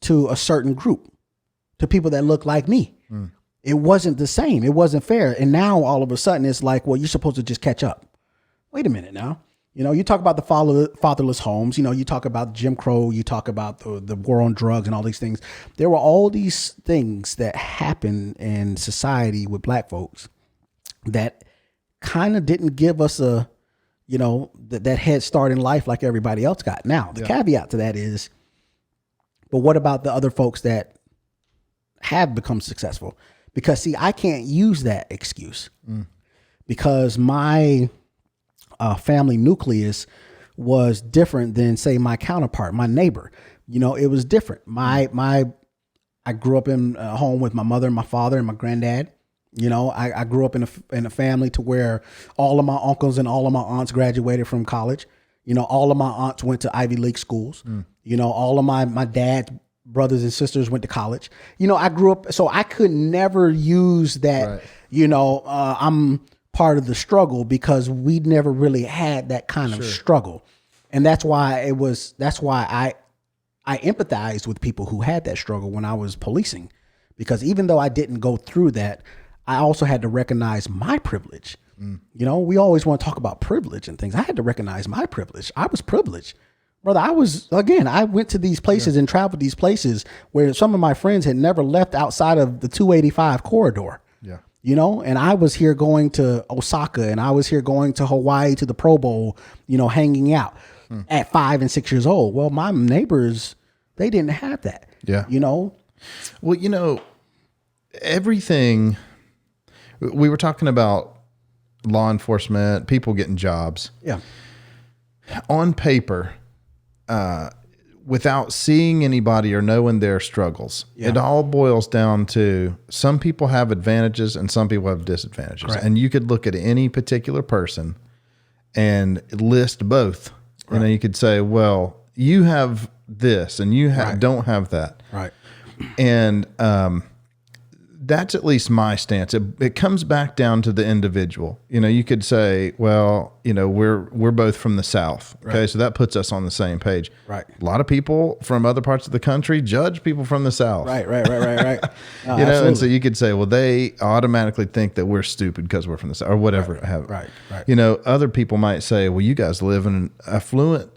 S2: to a certain group, to people that look like me. It wasn't the same. It wasn't fair. And now all of a sudden it's like, well, you're supposed to just catch up. Wait a minute now. You know, you talk about the fatherless homes, you know, you talk about Jim Crow, you talk about the war on drugs and all these things. There were all these things that happened in society with black folks that kind of didn't give us a, you know, that head start in life like everybody else got. Now, the caveat to that is, but what about the other folks that have become successful? Because see, I can't use that excuse because my family nucleus was different than, say, my counterpart, my neighbor. You know, it was different. I grew up in a home with my mother and my father and my granddad. You know, I grew up in a family to where all of my uncles and all of my aunts graduated from college. You know, all of my aunts went to Ivy League schools. You know, all of my dad's brothers and sisters went to college. You know, I grew up, so I could never use that, you know, I'm part of the struggle because we never really had that kind of struggle. And that's why I empathized with people who had that struggle when I was policing, because even though I didn't go through that, I also had to recognize my privilege. You know, we always want to talk about privilege and things. I had to recognize my privilege. I was privileged. Brother, I went to these places and traveled these places where some of my friends had never left outside of the 285 corridor.
S1: Yeah.
S2: You know, and I was here going to Osaka, and I was here going to Hawaii to the Pro Bowl, you know, hanging out at 5 and 6 years old. Well, my neighbors, they didn't have that.
S1: Yeah.
S2: You know?
S1: Well, you know, everything, we were talking about law enforcement, people getting jobs.
S2: Yeah.
S1: On paper, without seeing anybody or knowing their struggles, it all boils down to some people have advantages and some people have disadvantages. Correct. And you could look at any particular person and list both. Right. You know, you could say, well, you have this and you don't have that. Right. And that's at least my stance. It comes back down to the individual. You know, you could say, well, you know, we're both from the South. Okay. Right. So that puts us on the same page. Right. A lot of people from other parts of the country judge people from the South. Right. No, you know, absolutely. And so you could say, well, they automatically think that we're stupid because we're from the South or whatever. Right. You know, other people might say, well, you guys live in an affluent,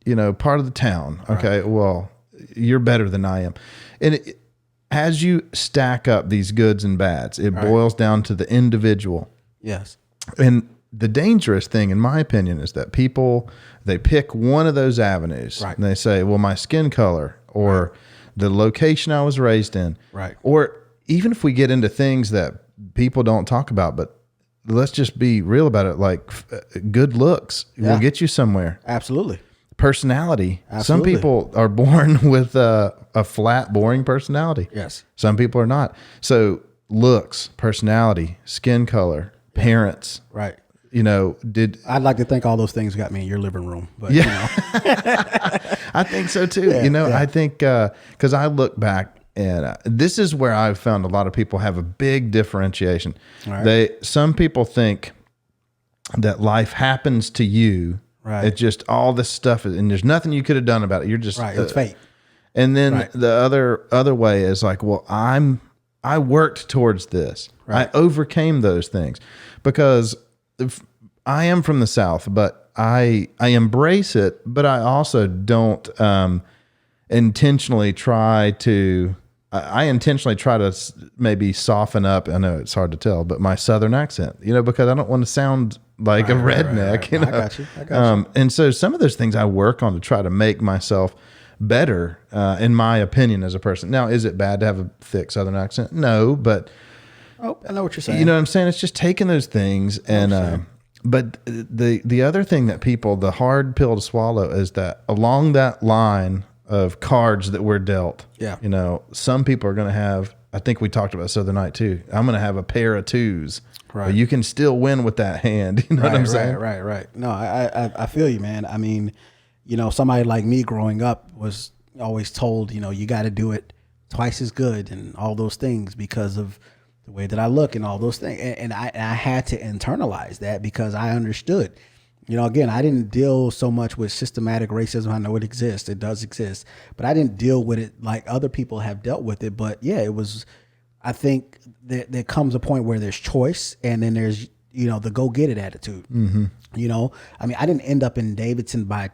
S1: you know, part of the town. Okay. Right. Well, you're better than I am. And as you stack up these goods and bads, it boils down to the individual. Yes. And the dangerous thing, in my opinion, is that people, they pick one of those avenues and they say, well, my skin color or the location I was raised in. Right. Or even if we get into things that people don't talk about, but let's just be real about it. Like good looks will get you somewhere. Absolutely. Personality. Absolutely. Some people are born with a flat, boring personality. Yes. Some people are not. So looks, personality, skin color, parents. Right. You know,
S2: I'd like to think all those things got me in your living room, but you know.
S1: I think so too. Yeah, you know, I think, cause I look back and this is where I've found a lot of people have a big differentiation. Right. Some people think that life happens to you. Right. It's just all this stuff, and there's nothing you could have done about it. You're just
S2: it's fate.
S1: And then the other way is like, well, I worked towards this. Right. I overcame those things because I am from the South, but I embrace it, but I also don't intentionally try to. I intentionally try to maybe soften up. I know it's hard to tell, but my Southern accent, you know, because I don't want to sound like a redneck, you know. I got you. And so some of those things I work on to try to make myself better, in my opinion, as a person. Now, is it bad to have a thick Southern accent? No, but
S2: I know what you're saying.
S1: You know what I'm saying? It's just taking those things and. But the other thing that the hard pill to swallow is that along that line of cards that we're dealt, you know, some people are going to have. I think we talked about this the other night too. I'm going to have a pair of twos. Right. But you can still win with that hand. You know what I'm saying?
S2: Right. No, I feel you, man. I mean, you know, somebody like me growing up was always told, you know, you got to do it twice as good and all those things because of the way that I look and all those things. And I had to internalize that because I understood. You know, again, I didn't deal so much with systematic racism. I know it exists. It does exist. But I didn't deal with it like other people have dealt with it. But yeah, it was, I think there comes a point where there's choice and then there's, you know, the go get it attitude. Mm-hmm. You know, I mean, I didn't end up in Davidson by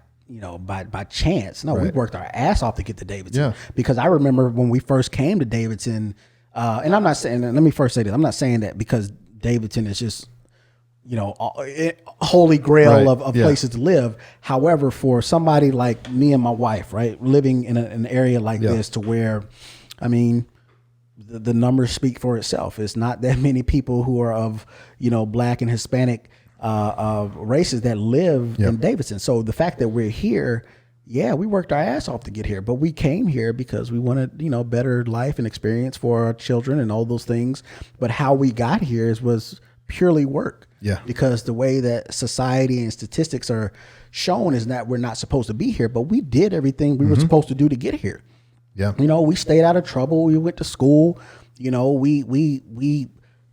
S2: chance. No, we worked our ass off to get to Davidson because I remember when we first came to Davidson, and I'm not saying, let me first say this. I'm not saying that because Davidson is just, you know, holy grail of places to live. However, for somebody like me and my wife, right, living in an area like this to where, I mean, the numbers speak for itself. It's not that many people who are of, you know, Black and Hispanic races that live in Davidson. So the fact that we're here, we worked our ass off to get here, but we came here because we wanted, you know, better life and experience for our children and all those things. But how we got here was purely work. Yeah. Because the way that society and statistics are shown is that we're not supposed to be here, but we did everything we were supposed to do to get here. Yeah. You know, we stayed out of trouble. We went to school. You know, we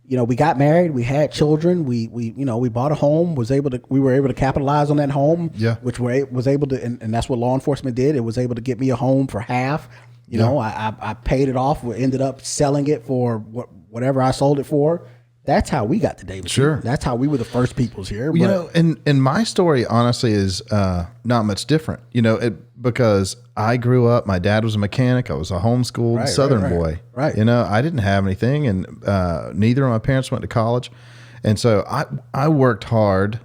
S2: we got married, we had children, we bought a home, we were able to capitalize on that home, which was able to, and that's what law enforcement did. It was able to get me a home for half. I paid it off. We ended up selling it for whatever I sold it for. That's how we got to Davidson.
S1: Sure.
S2: That's how we were the first peoples here.
S1: And my story honestly is not much different, because I grew up, my dad was a mechanic. I was a homeschooled Southern boy.
S2: Right.
S1: I didn't have anything, and neither of my parents went to college. And so I worked hard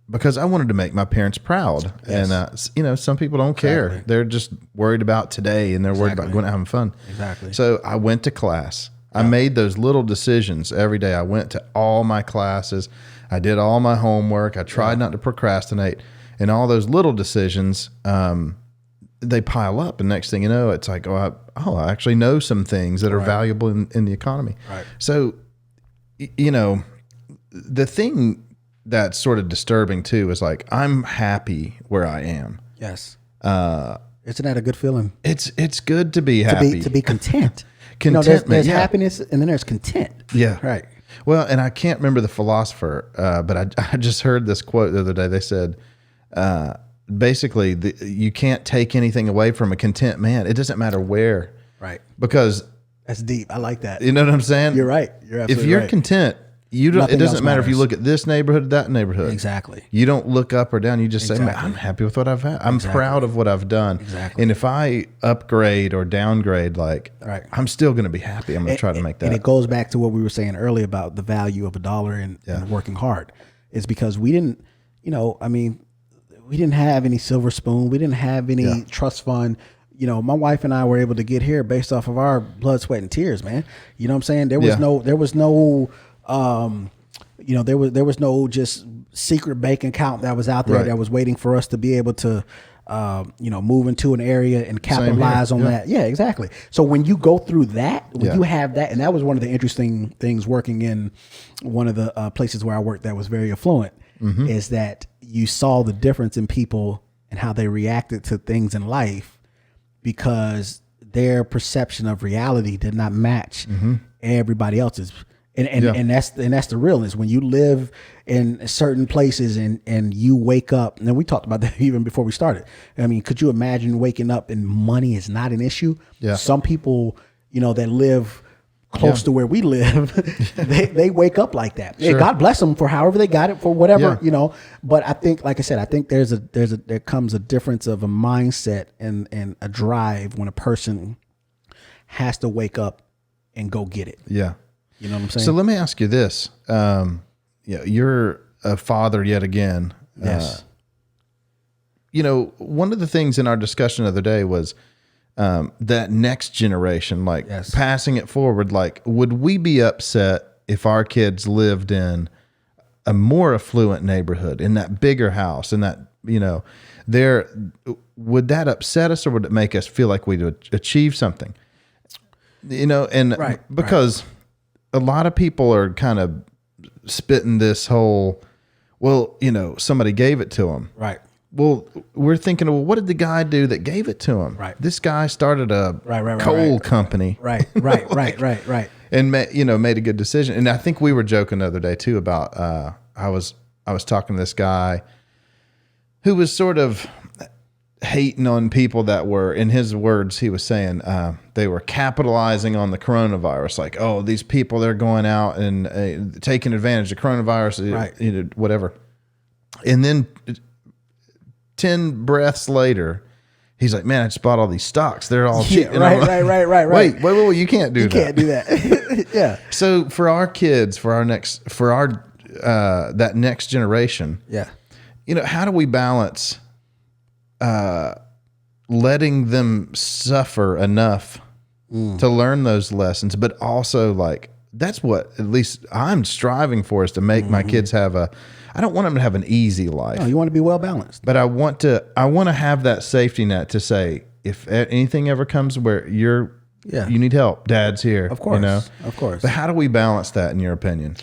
S1: because I wanted to make my parents proud. Yes. And, some people don't care. They're just worried about today, and they're worried about going out having fun.
S2: Exactly.
S1: So I went to class. I made those little decisions every day. I went to all my classes. I did all my homework. I tried not to procrastinate. And all those little decisions, they pile up. And next thing you know, it's like, I actually know some things that are valuable in the economy. Right. So, the thing that's sort of disturbing too is like, I'm happy where I am.
S2: Yes. Isn't that a good feeling?
S1: It's good to be happy.
S2: To be content.
S1: Contentment.
S2: There's happiness, and then there's content.
S1: Yeah.
S2: Right.
S1: Well, and I can't remember the philosopher, but I just heard this quote the other day. They said, basically, you can't take anything away from a content man. It doesn't matter where.
S2: Right.
S1: Because
S2: that's deep. I like that.
S1: You know what I'm saying?
S2: You're right. You're absolutely right.
S1: If you're content, it doesn't matter if you look at this neighborhood, that neighborhood.
S2: Exactly.
S1: You don't look up or down. You just say, man, I'm happy with what I've had. I'm proud of what I've done.
S2: Exactly.
S1: And if I upgrade or downgrade, I'm still going to be happy. I'm going to try to make that.
S2: And it goes back to what we were saying earlier about the value of a dollar and working hard. It's because we didn't, we didn't have any silver spoon. We didn't have any trust fund. My wife and I were able to get here based off of our blood, sweat, and tears, man. You know what I'm saying? There was no just secret bank account that was out there that was waiting for us to be able to, move into an area and capitalize on that. Yeah, exactly. So when you go through that, you have that, and that was one of the interesting things working in one of the places where I worked that was very affluent, is that you saw the difference in people and how they reacted to things in life because their perception of reality did not match everybody else's. And that's the realness. When you live in certain places and you wake up, and we talked about that even before we started. I mean, could you imagine waking up and money is not an issue? Yeah. Some people, that live close to where we live, they wake up like that. Sure. God bless them for however they got it, for whatever, But I think, like I said, I think there comes a difference of a mindset and a drive when a person has to wake up and go get it.
S1: Yeah.
S2: You know what I'm saying?
S1: So let me ask you this. You're a father yet again.
S2: Yes.
S1: One of the things in our discussion the other day was that next generation, passing it forward. Would we be upset if our kids lived in a more affluent neighborhood, in that bigger house, in that, would that upset us, or would it make us feel like we'd achieve something? Because a lot of people are kind of spitting this whole, somebody gave it to them.
S2: Right.
S1: Well, we're thinking, what did the guy do that gave it to him? Right. This guy started a coal company.
S2: Right.
S1: And made a good decision. And I think we were joking the other day too about I was talking to this guy who was sort of hating on people that were, in his words, he was saying they were capitalizing on the coronavirus. Like, oh, these people, they're going out and taking advantage of coronavirus, whatever. And then 10 breaths later, he's like, man, I just bought all these stocks. They're all cheap.
S2: Right.
S1: Wait, you can't do that.
S2: You can't do that. Yeah.
S1: So for our kids, that next generation, how do we balance letting them suffer enough to learn those lessons, but also that's what at least I'm striving for, is to make my kids have I don't want them to have an easy life.
S2: No, you want to be well balanced.
S1: But I want to have that safety net to say, if anything ever comes where you need help, Dad's here.
S2: Of course. Of course.
S1: But how do we balance that, in your opinion?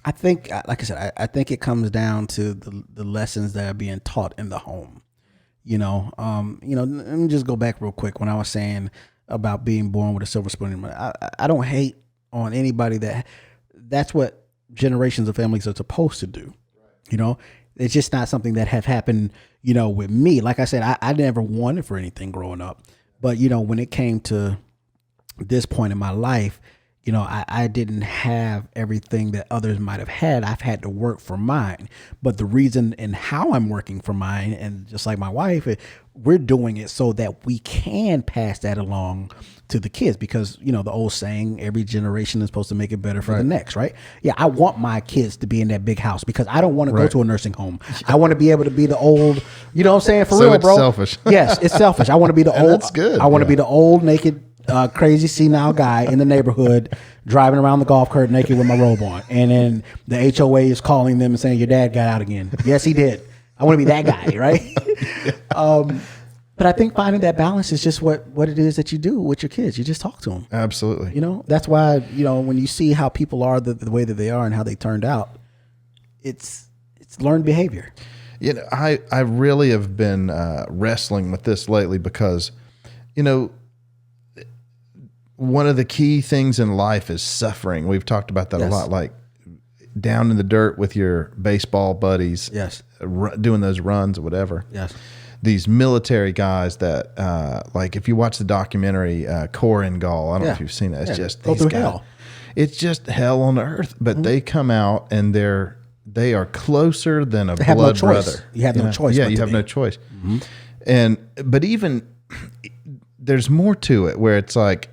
S2: I think, like I said, I think it comes down to the lessons that are being taught in the home. Let me just go back real quick when I was saying about being born with a silver spoon in my mouth. I don't hate on anybody that's what generations of families are supposed to do. You know, it's just not something that have happened, you know, with me. Like I said, I never wanted for anything growing up. But, you know, when it came to this point in my life, you know, I didn't have everything that others might have had. I've had to work for mine. But the reason and how I'm working for mine, and just like my wife, we're doing it so that we can pass that along to the kids, because, you know, the old saying, every generation is supposed to make it better for the next, right? Yeah, I want my kids to be in that big house because I don't want to go to a nursing home. I want to be able to be the old, you know what I'm saying? For real, bro.
S1: It's selfish.
S2: Yes, it's selfish. I want to be the old.
S1: That's good.
S2: I want to be the old, naked, crazy senile guy in the neighborhood driving around the golf cart naked with my robe on. And then the HOA is calling them and saying, your dad got out again. Yes, he did. I want to be that guy, right? But I think finding that balance is just what it is that you do with your kids. You just talk to them.
S1: Absolutely.
S2: You know, that's why, you know, when you see how people are the way that they are and how they turned out, it's learned behavior.
S1: You know, I really have been wrestling with this lately because, you know, one of the key things in life is suffering. We've talked about that a lot, like down in the dirt with your baseball buddies, doing those runs or whatever.
S2: Yes.
S1: These military guys that, like if you watch the documentary Core and Gall, I don't know if you've seen it. It's just these guys. Hell. It's just hell on earth. But they come out and they are closer than a blood brother.
S2: You have no choice.
S1: Yeah, you have no choice. But even there's more to it where it's like,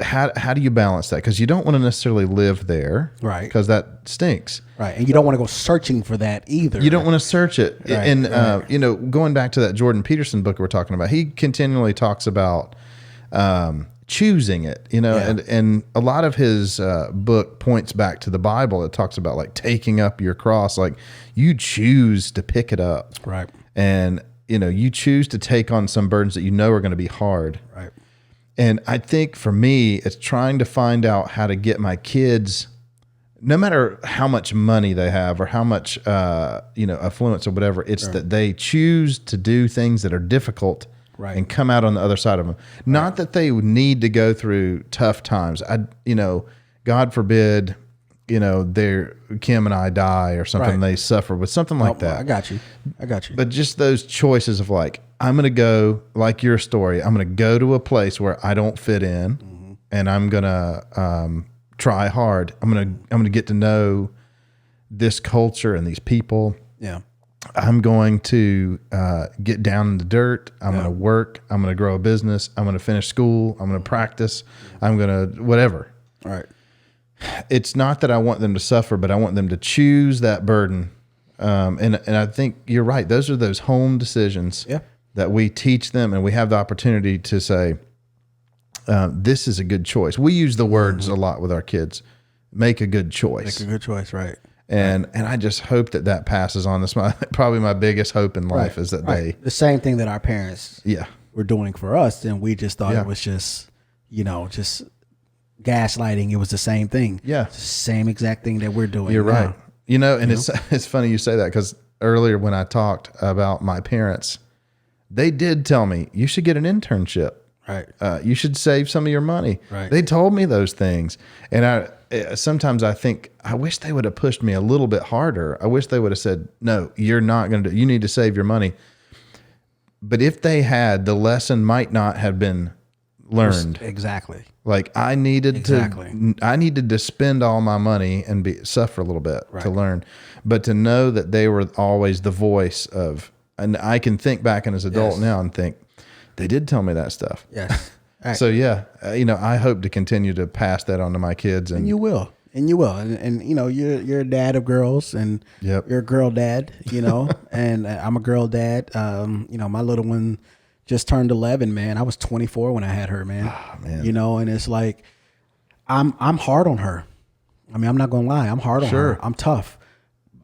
S1: how do you balance that? Because you don't want to necessarily live there,
S2: right?
S1: Because that stinks,
S2: right? And you don't want to go searching for that either.
S1: You don't want to search it. Right, and you know, going back to that Jordan Peterson book we're talking about, he continually talks about choosing it. You know, and a lot of his book points back to the Bible. It talks about like taking up your cross, like you choose to pick it up,
S2: right?
S1: And you know, you choose to take on some burdens that you know are going to be hard,
S2: right?
S1: And I think for me, it's trying to find out how to get my kids, no matter how much money they have or how much, you know, affluence or whatever, it's that they choose to do things that are difficult and come out on the other side of them. Not that they would need to go through tough times. You know, God forbid, you know, Kim and I die or something, they suffer with something like that.
S2: I got you.
S1: But just those choices of like, I'm going to go, like your story, I'm going to go to a place where I don't fit in, and I'm going to try hard. I'm going to get to know this culture and these people.
S2: Yeah.
S1: I'm going to get down in the dirt. I'm going to work. I'm going to grow a business. I'm going to finish school. I'm going to practice. I'm going to whatever.
S2: All right.
S1: It's not that I want them to suffer, but I want them to choose that burden. And I think you're right. Those are those home decisions that we teach them, and we have the opportunity to say, this is a good choice. We use the words a lot with our kids. Make a good choice.
S2: Make a good choice, right.
S1: And I just hope that passes on. That's probably my biggest hope in life is that they...
S2: The same thing that our parents were doing for us, and we just thought it was just, you know, just gaslighting. It was the same thing.
S1: Yeah.
S2: It's the same exact thing that we're doing.
S1: You're right. You know, and it's funny you say that, because earlier when I talked about my parents, they did tell me, you should get an internship.
S2: Right.
S1: You should save some of your money.
S2: Right.
S1: They told me those things. And sometimes I think, I wish they would have pushed me a little bit harder. I wish they would have said, no, you're not going to you need to save your money. But if they had, the lesson might not have been learned.
S2: Exactly.
S1: Like I needed to spend all my money and suffer a little bit to learn, but to know that they were always the voice of, and I can think back as an adult now and think they did tell me that stuff.
S2: Yes. Right.
S1: So you know, I hope to continue to pass that on to my kids, and
S2: you will. And you will. And you know, you're a dad of girls, and you're a girl dad, you know, and I'm a girl dad. You know, my little one just turned 11, man. I was 24 when I had her, man. Oh, man. You know, and it's like, I'm hard on her. I mean, I'm not going to lie. I'm hard on her. I'm tough.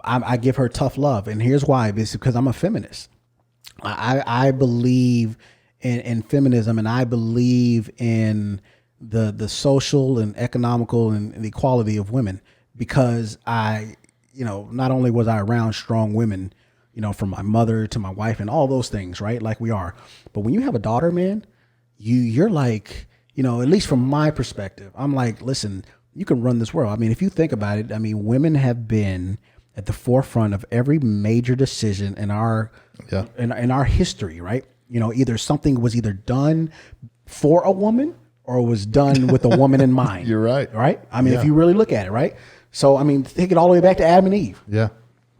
S2: I give her tough love. And here's why. It's because I'm a feminist. I believe in feminism, and I believe in the social and economical and the equality of women, because you know, not only was I around strong women, you know, from my mother to my wife and all those things, right? Like we are. But when you have a daughter, man, you're like, you know, at least from my perspective, I'm like, listen, you can run this world. I mean, if you think about it, I mean, women have been at the forefront of every major decision in our in our history, right? You know, either something was either done for a woman or was done with a woman in mind.
S1: You're right.
S2: Right? I mean, if you really look at it, right? So, I mean, take it all the way back to Adam and Eve.
S1: Yeah.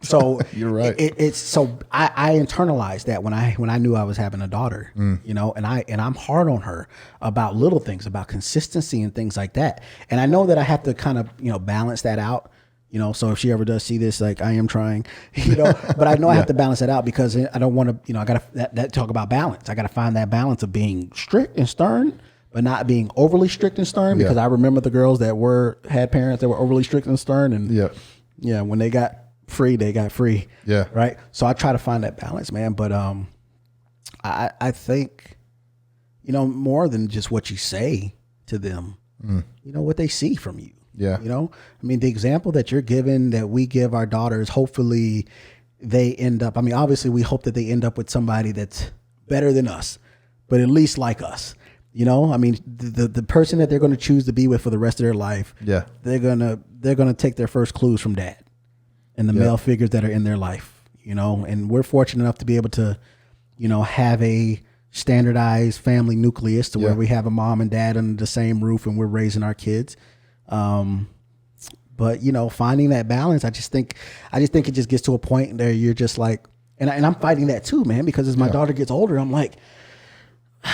S2: So
S1: you're right.
S2: It's so I internalized that when I knew I was having a daughter, you know, and I'm hard on her about little things, about consistency and things like that. And I know that I have to kind of, you know, balance that out, you know, so if she ever does see this, like I am trying, you know, but I know I have to balance that out because I don't want to, you know, I got to that talk about balance. I got to find that balance of being strict and stern, but not being overly strict and stern, because I remember the girls that had parents that were overly strict and stern, and when they got free, they got free. Yeah. Right. So I try to find that balance, man. But I think, you know, more than just what you say to them, you know, what they see from you. Yeah. You know, I mean, the example that you're giving, that we give our daughters, hopefully they end up, I mean, obviously we hope that they end up with somebody that's better than us, but at least like us. You know, I mean, the person that they're going to choose to be with for the rest of their life, they're gonna take their first clues from dad and the male figures that are in their life. You know, and we're fortunate enough to be able to, you know, have a standardized family nucleus to where we have a mom and dad under the same roof and we're raising our kids. But you know, finding that balance, I just think it just gets to a point where you're just like, and I'm fighting that too, man, because as my daughter gets older, I'm like,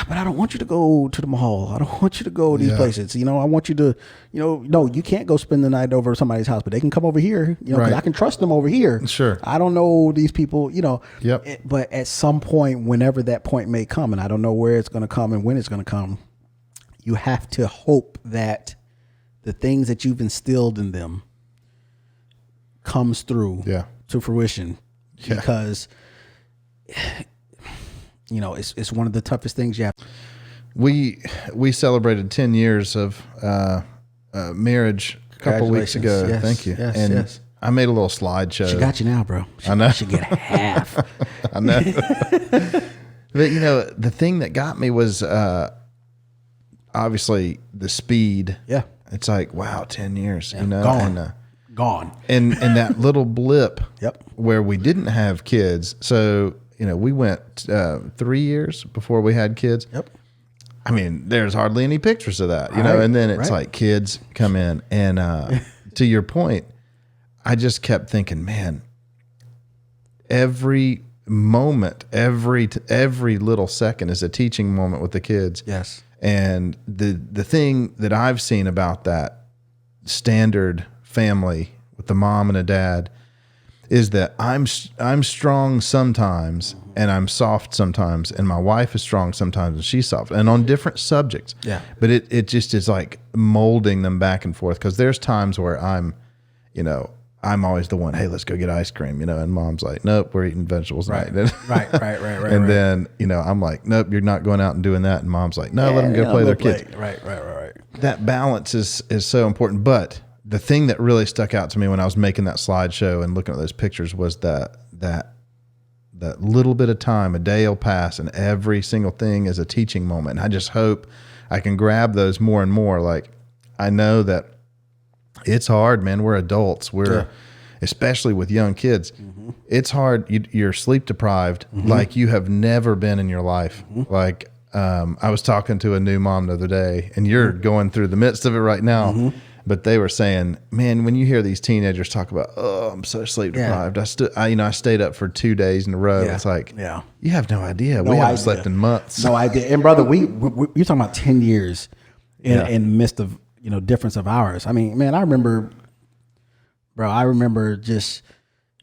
S2: but I don't want you to go to the mall. I don't want you to go to these places. You know, I want you to, you know, no, you can't go spend the night over at somebody's house, but they can come over here, you know, because I can trust them over here. Sure. I don't know these people, you know. Yep. But at some point, whenever that point may come, and I don't know where it's going to come and when it's going to come, you have to hope that the things that you've instilled in them comes through to fruition. Yeah. Because you know, it's one of the toughest things you have. We celebrated 10 years of marriage a couple weeks ago. Yes, thank you. Yes, and I made a little slideshow. She got you now, bro. I know. She get half. I know. But you know, the thing that got me was obviously the speed. Yeah. It's like, wow, 10 years. You know, gone. And that little blip. Where we didn't have kids. So you know, we went 3 years before we had kids. Yep. I mean, there's hardly any pictures of that, you know, and then it's like kids come in. And to your point, I just kept thinking, man, every moment, every little second is a teaching moment with the kids. Yes. And the thing that I've seen about that standard family with the mom and a dad is that I'm strong sometimes and I'm soft sometimes, and my wife is strong sometimes and she's soft, and on different subjects. Yeah. But it just is like molding them back and forth, because there's times where I'm always the one, hey, let's go get ice cream, you know, and mom's like, nope, we're eating vegetables tonight. Right. And then, you know, I'm like, nope, you're not going out and doing that. And mom's like, no, let them go play their kids. Right. That balance is so important. But the thing that really stuck out to me when I was making that slideshow and looking at those pictures was that little bit of time, a day will pass, and every single thing is a teaching moment. And I just hope I can grab those more and more. Like, I know that it's hard, man. We're adults. Especially with young kids, it's hard. You're sleep deprived like you have never been in your life. Like, I was talking to a new mom the other day, and you're going through the midst of it right now. But they were saying, man, when you hear these teenagers talk about, oh, I'm so sleep deprived. I stayed up for 2 days in a row. It's like, you have no idea. We haven't slept in months. No idea. And brother, you're talking about 10 years in the midst of, you know, difference of hours. I mean, man, I remember just,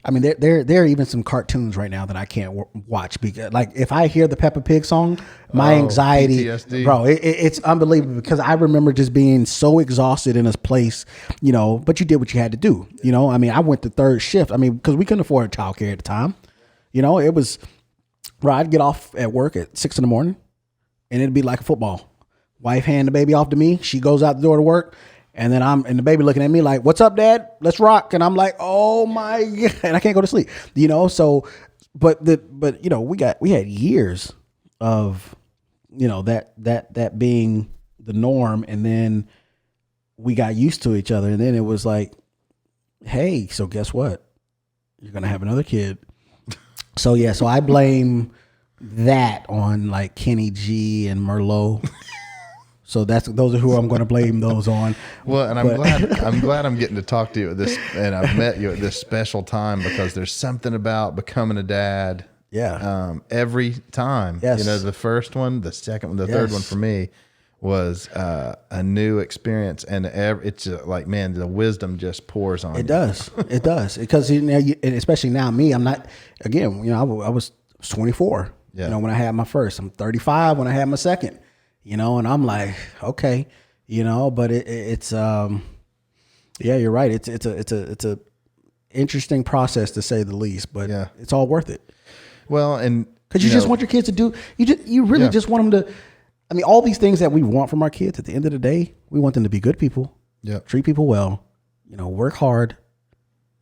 S2: I mean, there are even some cartoons right now that I can't watch, because, like, if I hear the Peppa Pig song, my anxiety, PTSD. Bro, it's unbelievable, because I remember just being so exhausted in this place, you know. But you did what you had to do, you know. I mean, I went to third shift. I mean, because we couldn't afford childcare at the time, you know. It was, bro, I'd get off at work at 6 a.m, and it'd be like a football. Wife hand the baby off to me. She goes out the door to work. And then and the baby looking at me like, what's up, Dad? Let's rock. And I'm like, oh my God. And I can't go to sleep, you know? So, but you know, we had years of that being the norm, and then we got used to each other, and then it was like, hey, so guess what? You're gonna have another kid. So I blame that on like Kenny G and Merlot. So those are who I'm going to blame those on.
S1: Well, and I'm glad I'm getting to talk to you at this, and I've met you at this special time, because there's something about becoming a dad.
S2: Yeah.
S1: Every time.
S2: Yes.
S1: The first one, the second one, the third one for me was a new experience, and it's like, man, the wisdom just pours on.
S2: It does, because and especially now, me, I'm not. Again, I was 24.
S1: Yeah.
S2: When I had my first. I'm 35 when I had my second. And I'm like, okay, but it's you're right. It's a interesting process, to say the least, but it's all worth it.
S1: Well, and
S2: because you just want your kids to do, you really just want them to. I mean, all these things that we want from our kids, at the end of the day, we want them to be good people.
S1: Yeah.
S2: Treat people well. Work hard.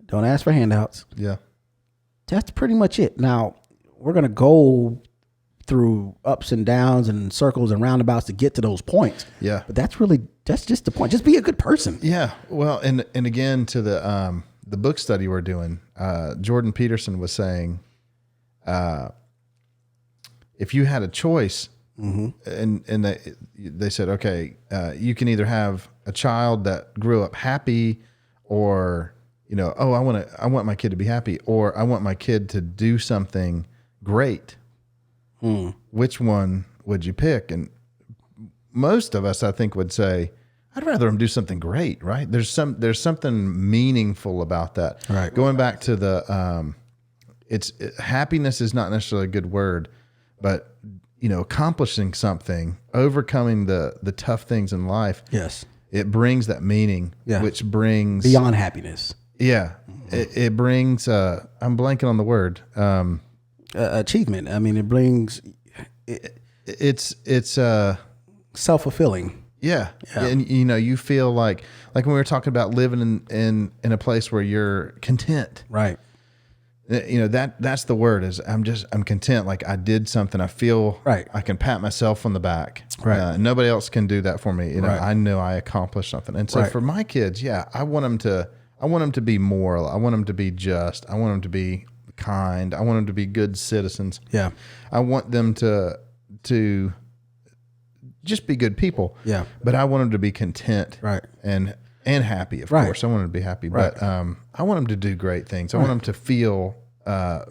S2: Don't ask for handouts.
S1: Yeah. That's
S2: pretty much it. Now, we're going to go through ups and downs and circles and roundabouts to get to those points.
S1: Yeah.
S2: But that's just the point. Just be a good person.
S1: Yeah. Well, and again, to the book study we're doing, Jordan Peterson was saying, if you had a choice, and they said, okay, you can either have a child that grew up happy, or I want my kid to be happy, or I want my kid to do something great. Which one would you pick? And most of us, I think, would say, I'd rather them do something great, right? There's something meaningful about that.
S2: Right.
S1: Going back to the happiness is not necessarily a good word, but accomplishing something, overcoming the tough things in life.
S2: Yes.
S1: It brings that meaning, which brings
S2: beyond happiness.
S1: Yeah. It brings, I'm blanking on the word.
S2: Achievement. I mean, it brings,
S1: it's
S2: self-fulfilling.
S1: Yeah. And you feel like when we were talking about living in a place where you're content.
S2: Right.
S1: That's the word, is I'm content. Like, I did something. I feel
S2: right.
S1: I can pat myself on the back.
S2: Right.
S1: Nobody else can do that for me.
S2: Right.
S1: I know I accomplished something. And so for my kids, I want them to be moral. I want them to be just. I want them to be kind. I want them to be good citizens.
S2: Yeah.
S1: I want them to just be good people.
S2: Yeah.
S1: But I want them to be content.
S2: Right.
S1: And happy, of course. I want them to be happy.
S2: Right.
S1: But I want them to do great things. I want them to feel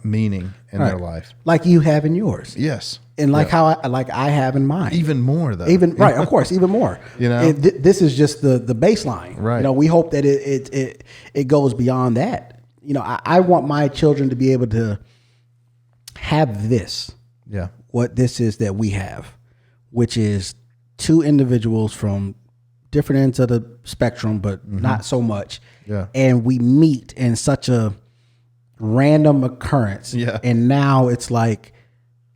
S1: meaning in their life.
S2: Like you have in yours.
S1: Yes.
S2: And like how I have in mine.
S1: Even more, though.
S2: Right, of course, even more. This is just the baseline.
S1: Right.
S2: We hope that it goes beyond that. I want my children to be able to have this.
S1: Yeah.
S2: What this is that we have, which is two individuals from different ends of the spectrum, but not so much.
S1: Yeah.
S2: And we meet in such a random occurrence.
S1: Yeah.
S2: And now it's like,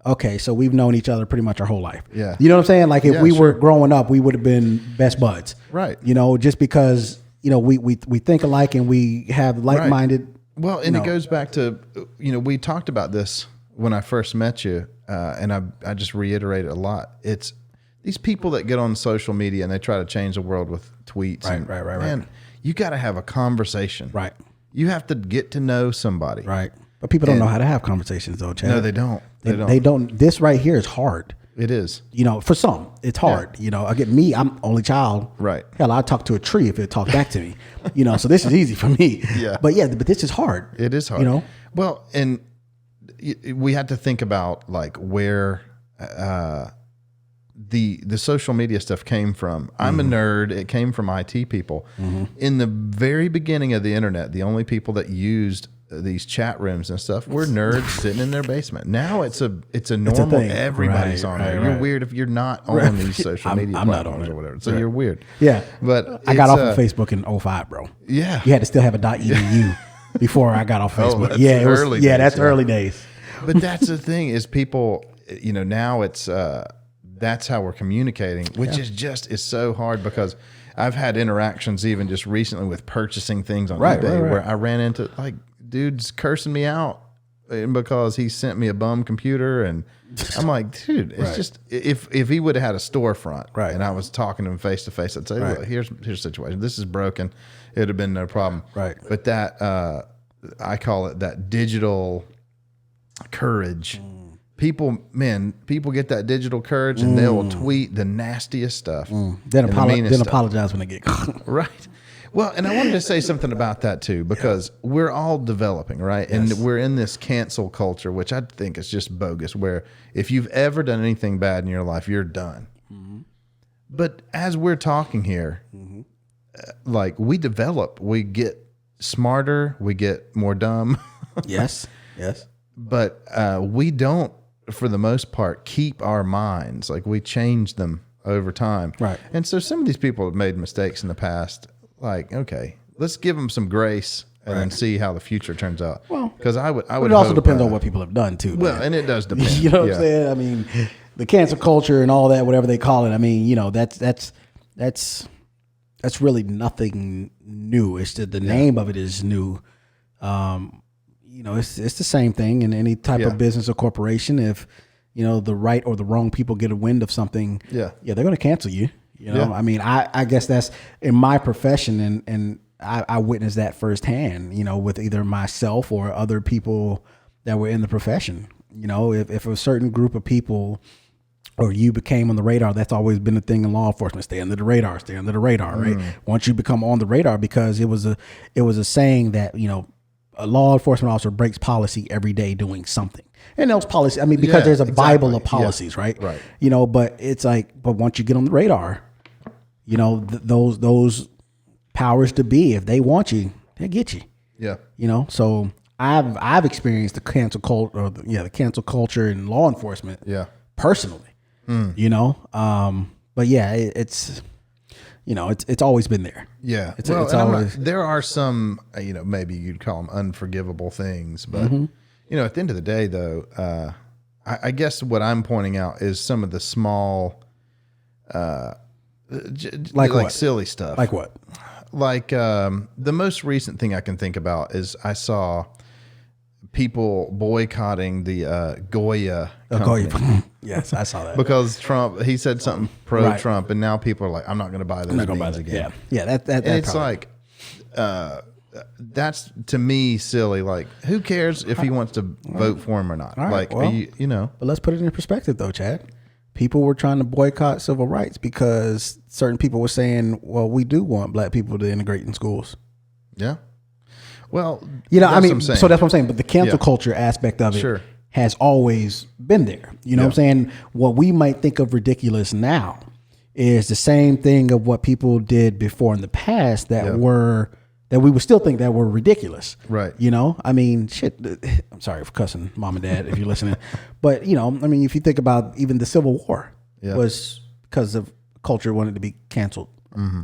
S2: okay, so we've known each other pretty much our whole life.
S1: Yeah.
S2: You know what I'm saying? Like if we were growing up, we would have been best buds.
S1: Right.
S2: Just because, we think alike and we have like-minded.
S1: Right. Well, and it goes back to, we talked about this when I first met you, and I just reiterate it a lot. It's these people that get on social media and they try to change the world with tweets.
S2: Right.
S1: Man, you got to have a conversation.
S2: Right.
S1: You have to get to know somebody.
S2: Right. But people don't know how to have conversations, though, Chad.
S1: No, they don't.
S2: They don't. This right here is hard.
S1: It is.
S2: For some, it's hard.
S1: Yeah.
S2: I get me, I'm only child.
S1: Right.
S2: Hell, I'll talk to a tree if it talks back to me. So this is easy for me.
S1: Yeah.
S2: But this is hard.
S1: It is hard. Well, and we had to think about like where the social media stuff came from. I'm a nerd. It came from IT people. In the very beginning of the internet, the only people that used these chat rooms and stuff were nerds sitting in their basement. Now it's a normal
S2: thing.
S1: Everybody's on there. You're weird if you're not on these social media platforms or whatever. So you're weird.
S2: Yeah.
S1: But
S2: I got off of Facebook in 2005, bro.
S1: Yeah.
S2: You had to still have a .edu before I got off Facebook.
S1: That's early days.
S2: That's early days.
S1: But that's the thing is people, now it's that's how we're communicating, which is so hard, because I've had interactions even just recently with purchasing things on eBay where I ran into like dudes cursing me out because he sent me a bum computer. And I'm like, dude, it's just, if he would have had a storefront and I was talking to him face to face, I'd say, look, here's the situation. This is broken. It would have been no problem.
S2: Right.
S1: But that, I call it that digital courage. People get that digital courage and they'll tweet the nastiest stuff.
S2: Then apologize when they get caught.
S1: Right. Well, and I wanted to say something about that too, because we're all developing, right? Yes. And we're in this cancel culture, which I think is just bogus, where if you've ever done anything bad in your life, you're done. Mm-hmm. But as we're talking here, like we develop, we get smarter, we get more dumb.
S2: Yes.
S1: But we don't, for the most part, keep our minds. Like we change them over time.
S2: Right.
S1: And so some of these people have made mistakes in the past. Like, okay, let's give them some grace and then see how the future turns out. Well, because I would.
S2: It also depends on what people have done too.
S1: Well, and it does depend.
S2: You know what I'm saying? I mean, the cancel culture and all that, whatever they call it. I mean, you know, that's really nothing new. It's the name of it is new. You know, it's the same thing in any type of business or corporation. If you know the right or the wrong people get a wind of something, they're going to cancel you. You know, I mean, I guess that's in my profession, and I witnessed that firsthand, you know, with either myself or other people that were in the profession. You know, if a certain group of people or you became on the radar, that's always been the thing in law enforcement, stay under the radar, right? Once you become on the radar, because it was a saying that, you know, a law enforcement officer breaks policy every day doing something. And those policies, I mean, because there's a Bible of policies, right?
S1: Right.
S2: You know, but it's like, but once you get on the radar, you know, those powers to be, if they want you, they get you. Yeah. You know, so I've experienced the cancel culture, or the cancel culture in law enforcement. Yeah. Personally, you know, but yeah, it's you know, it's always been there. Yeah. It's always,
S1: there are some, you know, maybe you'd call them unforgivable things, but you know, at the end of the day, though, I guess what I'm pointing out is some of the small. Like silly stuff.
S2: Like what?
S1: Like the most recent thing I can think about is I saw people boycotting the Goya company.
S2: Yes, I saw that.
S1: Because Trump, he said something pro-Trump, and now people are like, I'm not going to buy those beans again.
S2: Yeah, that
S1: and it's probably. Like, that's to me silly. Like, who cares if he wants to vote for him or not?
S2: Right,
S1: like,
S2: well,
S1: you know.
S2: But let's put it in perspective, though, Chad. People were trying to boycott civil rights because certain people were saying, well, we do want black people to integrate in schools.
S1: Yeah. Well,
S2: you know, I mean, so that's what I'm saying. But the cancel culture aspect of it has always been there. You know what I'm saying? What we might think of ridiculous now is the same thing of what people did before in the past that we would still think that were ridiculous. Right. You know, I mean, shit, I'm sorry for cussing mom and dad if you're listening. But, you know, I mean, if you think about even the Civil War was because of culture wanted to be canceled. Mm-hmm.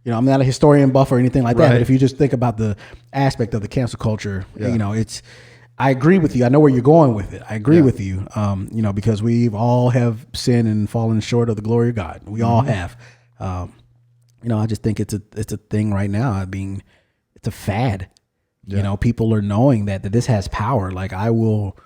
S2: You know, I'm not a historian buff or anything like that. But if you just think about the aspect of the cancel culture, you know, I agree with you. I know where you're going with it. I agree with you, you know, because we all have sinned and fallen short of the glory of God. We all have. You know, I just think it's a thing right now. I mean, it's a fad. Yeah. You know, people are knowing that this has power. Like I will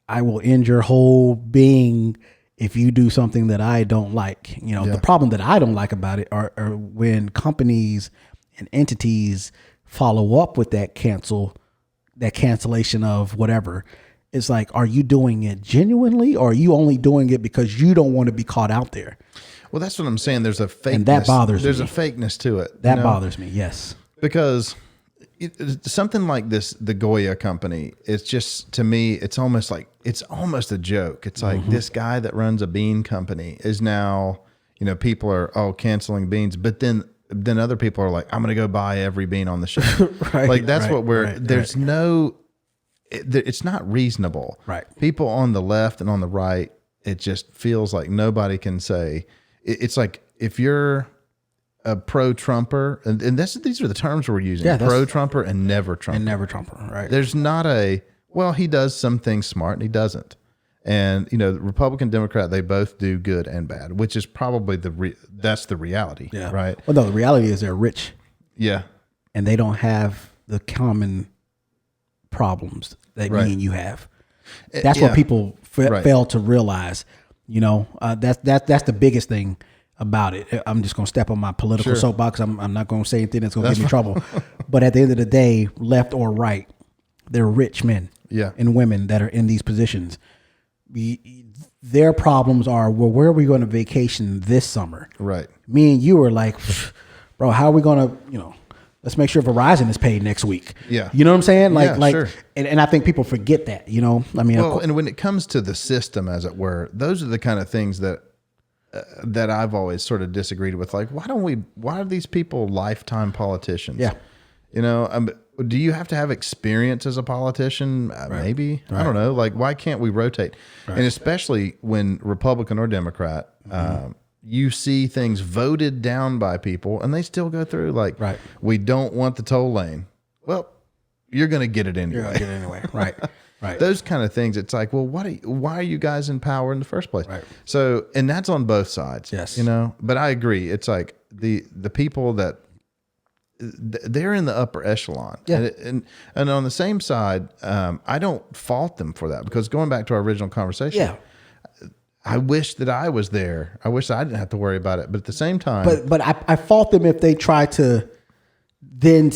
S2: end your whole being if you do something that I don't like. You know, the problem that I don't like about it are when companies and entities follow up with that cancellation of whatever. It's like, are you doing it genuinely, or are you only doing it because you don't want to be caught out there?
S1: Well, that's what I'm saying. There's a fakeness.
S2: And that bothers me.
S1: There's a fakeness to it.
S2: That bothers me, yes.
S1: Because something like this, the Goya company, it's just, to me, it's almost a joke. It's like this guy that runs a bean company is now, you know, people are, canceling beans. But then other people are like, I'm going to go buy every bean on the shelf. Like that's what there's no, it's not reasonable. Right. People on the left and on the right, it just feels like nobody can say, it's like if you're a pro-Trumper, and these are the terms we're using, pro-Trumper and never Trumper.
S2: And never Trumper, right.
S1: There's not he does some things smart and he doesn't. And, you know, Republican, Democrat, they both do good and bad, which is probably that's the reality, right?
S2: Well, no, the reality is they're rich.
S1: Yeah.
S2: And they don't have the common problems that
S1: Right.
S2: me and you have. That's what people fail to realize. That's the biggest thing about it. I'm just going to step on my political soapbox. I'm not going to say anything that's going to get me in trouble. But at the end of the day, left or right, they're rich men and women that are in these positions. Their problems are, well, where are we going to vacation this summer?
S1: Right.
S2: Me and you are like, bro, how are we going to, let's make sure Verizon is paid next week.
S1: Yeah.
S2: You know what I'm saying?
S1: Sure.
S2: And I think people forget that, I mean,
S1: and when it comes to the system, as it were, those are the kind of things that I've always sort of disagreed with. Like, why are these people lifetime politicians?
S2: Yeah.
S1: Do you have to have experience as a politician? Maybe. Right. I don't know. Like, why can't we rotate? Right. And especially when Republican or Democrat, you see things voted down by people and they still go through. Like, we don't want the toll lane. Well, you're going to get it anyway.
S2: You're going to get it anyway. Right. Right.
S1: Those kind of things. It's like, well, why are you guys in power in the first place?
S2: Right.
S1: So, and that's on both sides.
S2: Yes.
S1: But I agree. It's like the people that they're in the upper echelon.
S2: Yeah.
S1: And on the same side, I don't fault them for that, because going back to our original conversation, I wish that I was there. I wish I didn't have to worry about it. But at the same time,
S2: but I fault them if they try to then,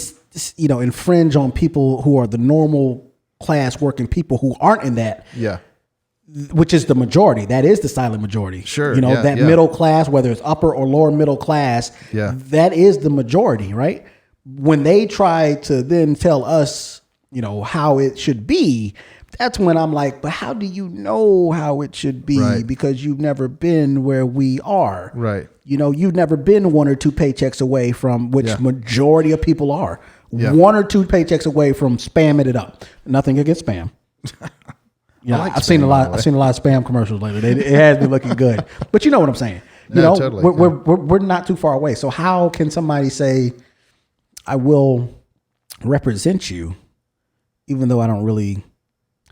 S2: infringe on people who are the normal class working people who aren't in that.
S1: Yeah.
S2: Which is the majority. That is the silent majority.
S1: Sure.
S2: Middle class, whether it's upper or lower middle class, that is the majority, right? When they try to then tell us, how it should be, that's when I'm like, but how do you know how it should be?
S1: Right.
S2: Because you've never been where we are.
S1: Right.
S2: You've never been 1 or 2 paychecks away from which majority of people are.
S1: Yeah.
S2: 1 or 2 paychecks away from spamming it up. Nothing against spam. I've seen a lot of spam commercials lately. It has been looking good, but you know what I'm saying.
S1: Totally.
S2: We're not too far away. So how can somebody say, "I will represent you," even though I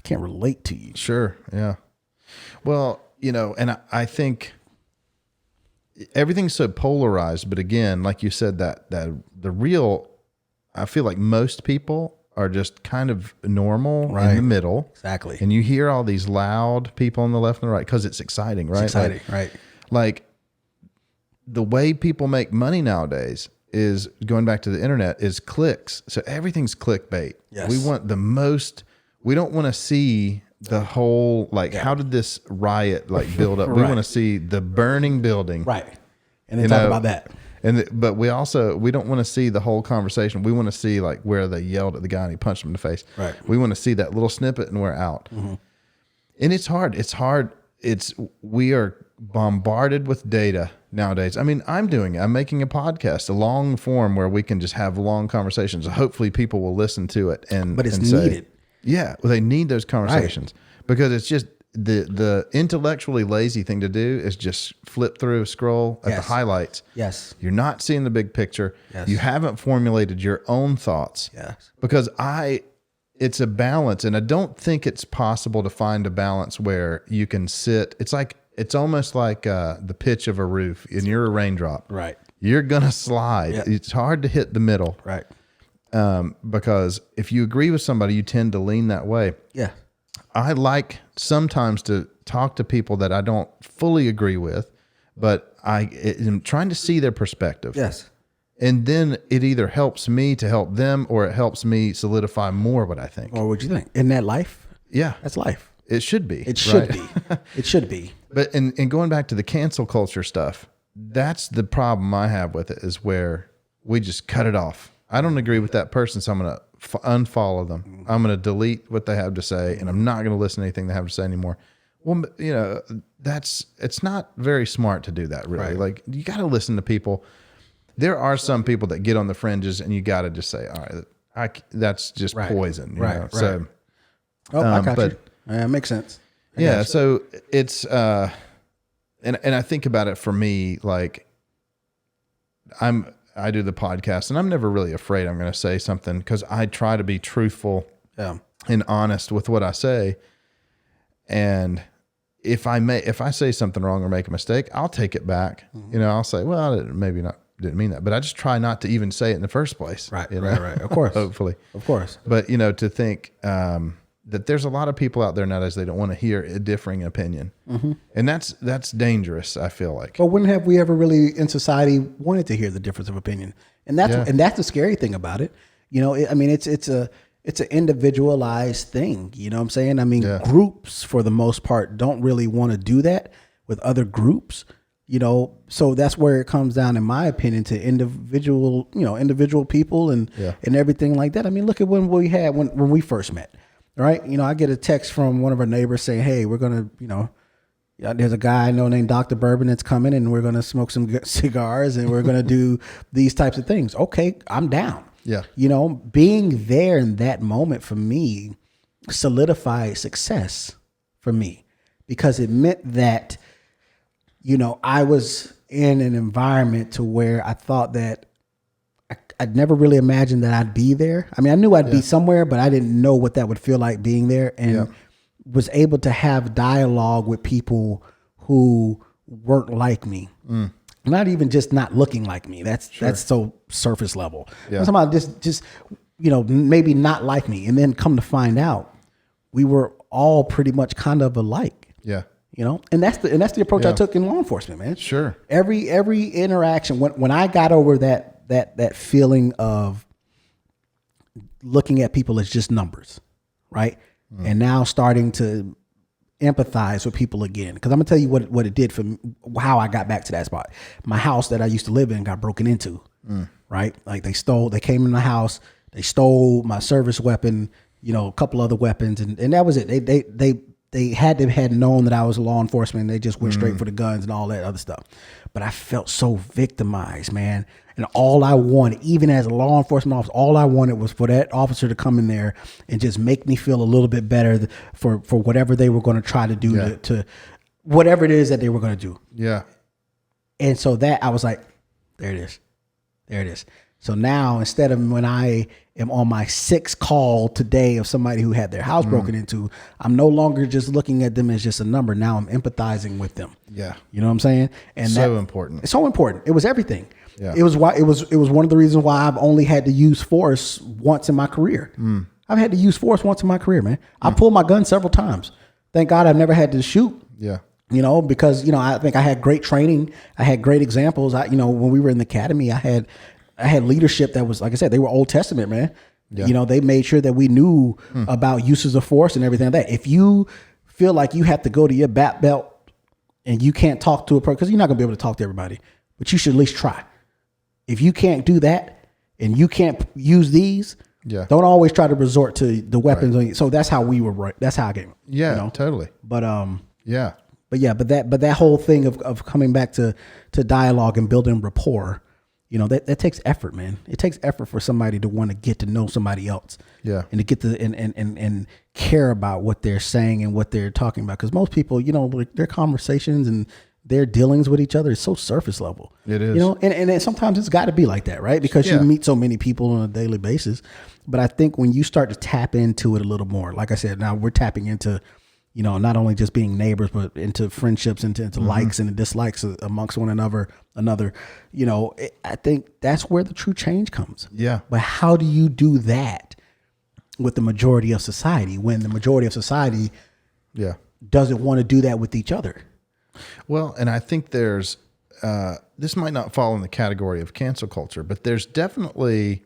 S2: can't relate to you?
S1: Sure. Yeah. Well, and I think everything's so polarized. But again, like you said, that the real, I feel like most people are just kind of normal in the middle.
S2: Exactly.
S1: And you hear all these loud people on the left and the right because it's exciting, right?
S2: It's exciting, right.
S1: Like the way people make money nowadays is, going back to the internet, is clicks. So everything's clickbait.
S2: Yes.
S1: We want the most, we don't want to see the whole, how did this riot build up? We want to see the burning building.
S2: Right. And then talk about that.
S1: But we don't want to see the whole conversation. We want to see where they yelled at the guy and he punched him in the face.
S2: Right.
S1: We want to see that little snippet and we're out. Mm-hmm. And it's hard. We are bombarded with data nowadays. I mean, I'm doing it. I'm making a podcast, a long form where we can just have long conversations. Hopefully people will listen to it
S2: but it's needed.
S1: Yeah. Well, they need those conversations because it's just, the intellectually lazy thing to do is just flip through, scroll at the highlights.
S2: Yes.
S1: You're not seeing the big picture.
S2: Yes.
S1: You haven't formulated your own thoughts.
S2: Yes.
S1: Because it's a balance, and I don't think it's possible to find a balance where you can sit. It's almost like the pitch of a roof, and you're a raindrop.
S2: Right.
S1: You're gonna slide.
S2: Yep.
S1: It's hard to hit the middle.
S2: Right.
S1: Because if you agree with somebody, you tend to lean that way.
S2: Yeah.
S1: I like sometimes to talk to people that I don't fully agree with, but I am trying to see their perspective.
S2: Yes.
S1: And then it either helps me to help them, or it helps me solidify more what I think.
S2: Or what you think? Isn't that life?
S1: Yeah.
S2: That's life.
S1: It should be.
S2: It should be. It should be.
S1: But and going back to the cancel culture stuff, that's the problem I have with it, is where we just cut it off. I don't agree with that person, so I'm going to unfollow them. I'm going to delete what they have to say, and I'm not going to listen to anything they have to say anymore. Well, it's not very smart to do that, really.
S2: Right.
S1: You got to listen to people. There are some people that get on the fringes, and you got to just say, all right, that's just poison. You know? So,
S2: I got you. Yeah, it makes sense.
S1: So it's, and I think about it for me, I do the podcast, and I'm never really afraid I'm going to say something, because I try to be truthful and honest with what I say. And if I say something wrong or make a mistake, I'll take it back. Mm-hmm. I'll say, well, maybe not. didn't mean that, but I just try not to even say it in the first place.
S2: Right.
S1: You know?
S2: Right. Of course.
S1: Hopefully.
S2: Of course.
S1: But, you know, to think that there's a lot of people out there nowadays, they don't want to hear a differing opinion. Mm-hmm. And that's dangerous, I feel like.
S2: But when have we ever really in society wanted to hear the difference of opinion? And that's the scary thing about it. You know, it's an individualized thing. You know what I'm saying? I mean, groups for the most part don't really want to do that with other groups. You know, so that's where it comes down, in my opinion, to individual people and everything like that. I mean, look at when we had when we first met, right? You know, I get a text from one of our neighbors saying, "Hey, we're gonna, you know, there's a guy I know named Dr. Bourbon that's coming, and we're gonna smoke some cigars, and we're gonna do these types of things." Okay, I'm down.
S1: Yeah,
S2: you know, being there in that moment for me solidified success for me, because it meant that, you know, I was in an environment to where I thought that I'd never really imagined that I'd be there. I mean, I knew I'd be somewhere, but I didn't know what that would feel like being there, and was able to have dialogue with people who weren't like me. Not even just not looking like me. That's so surface level.
S1: Yeah.
S2: I'm talking about just, you know, maybe not like me. And then come to find out, we were all pretty much kind of alike.
S1: Yeah.
S2: You know, and that's the approach I took in law enforcement, man.
S1: Sure.
S2: Every interaction, when I got over that feeling of looking at people as just numbers, right? And now starting to empathize with people again. Because I'm gonna tell you what it did for me, how I got back to that spot. My house that I used to live in got broken into, right? Like they came in the house, they stole my service weapon, you know, a couple other weapons, and that was it. They had to have known that I was law enforcement, and they just went straight for the guns and all that other stuff. But I felt so victimized, man. And all I wanted, even as a law enforcement officer, all I wanted was for that officer to come in there and just make me feel a little bit better for whatever they were going to try to do to whatever it is that they were going to do.
S1: Yeah.
S2: And so that I was like, there it is. So now, instead of when I am on my 6th call today of somebody who had their house broken into, I'm no longer just looking at them as just a number. Now I'm empathizing with them.
S1: Yeah.
S2: You know what I'm saying? And
S1: so important.
S2: It's so important. It was everything.
S1: Yeah.
S2: It was one of the reasons why I've only had to use force once in my career. I've had to use force once in my career, man. I pulled my gun several times. Thank God I've never had to shoot.
S1: Yeah.
S2: You know, because, you know, I think I had great training. I had great examples. You know, when we were in the academy, I had leadership that was, like I said, they were Old Testament, man. Yeah. You know, they made sure that we knew about uses of force and everything like that. If you feel like you have to go to your bat belt and you can't talk to a person, because you're not going to be able to talk to everybody, but you should at least try. If you can't do that and you can't use these, don't always try to resort to the weapons. Right. So that's how we were. Right. That's how I came.
S1: Yeah,
S2: you know?
S1: totally.
S2: But
S1: yeah.
S2: But that whole thing of coming back to dialogue and building rapport, you know, that takes effort, man. It takes effort for somebody to want to get to know somebody else.
S1: Yeah.
S2: And to get to and care about what they're saying and what they're talking about. Because most people, you know, their conversations and their dealings with each other is so surface level.
S1: It is.
S2: You know, and sometimes it's got to be like that, right? Because you meet so many people on a daily basis. But I think when you start to tap into it a little more, like I said, now we're tapping into, you know, not only just being neighbors, but into friendships, into likes and dislikes amongst one another. You know, I think that's where the true change comes.
S1: Yeah.
S2: But how do you do that with the majority of society when the majority of society doesn't want to do that with each other?
S1: Well, and I think there's, this might not fall in the category of cancel culture, but there's definitely,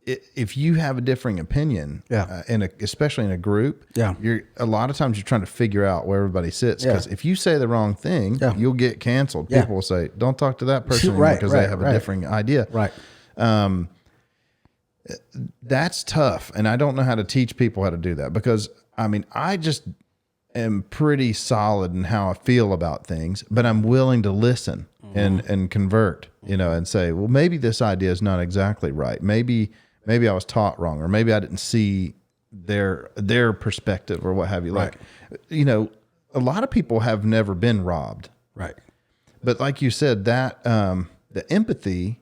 S1: if you have a differing opinion, especially in a group, you're a lot of times you're trying to figure out where everybody sits. Because if you say the wrong thing, you'll get canceled. People will say, "Don't talk to that person," because they have a differing idea.
S2: Right.
S1: That's tough, and I don't know how to teach people how to do that, because I mean, I just am pretty solid in how I feel about things, but I'm willing to listen and convert, you know, and say, well, maybe this idea is not exactly right. Maybe I was taught wrong, or maybe I didn't see their perspective or what have you. Like, you know, a lot of people have never been robbed.
S2: Right.
S1: But like you said, that, the empathy,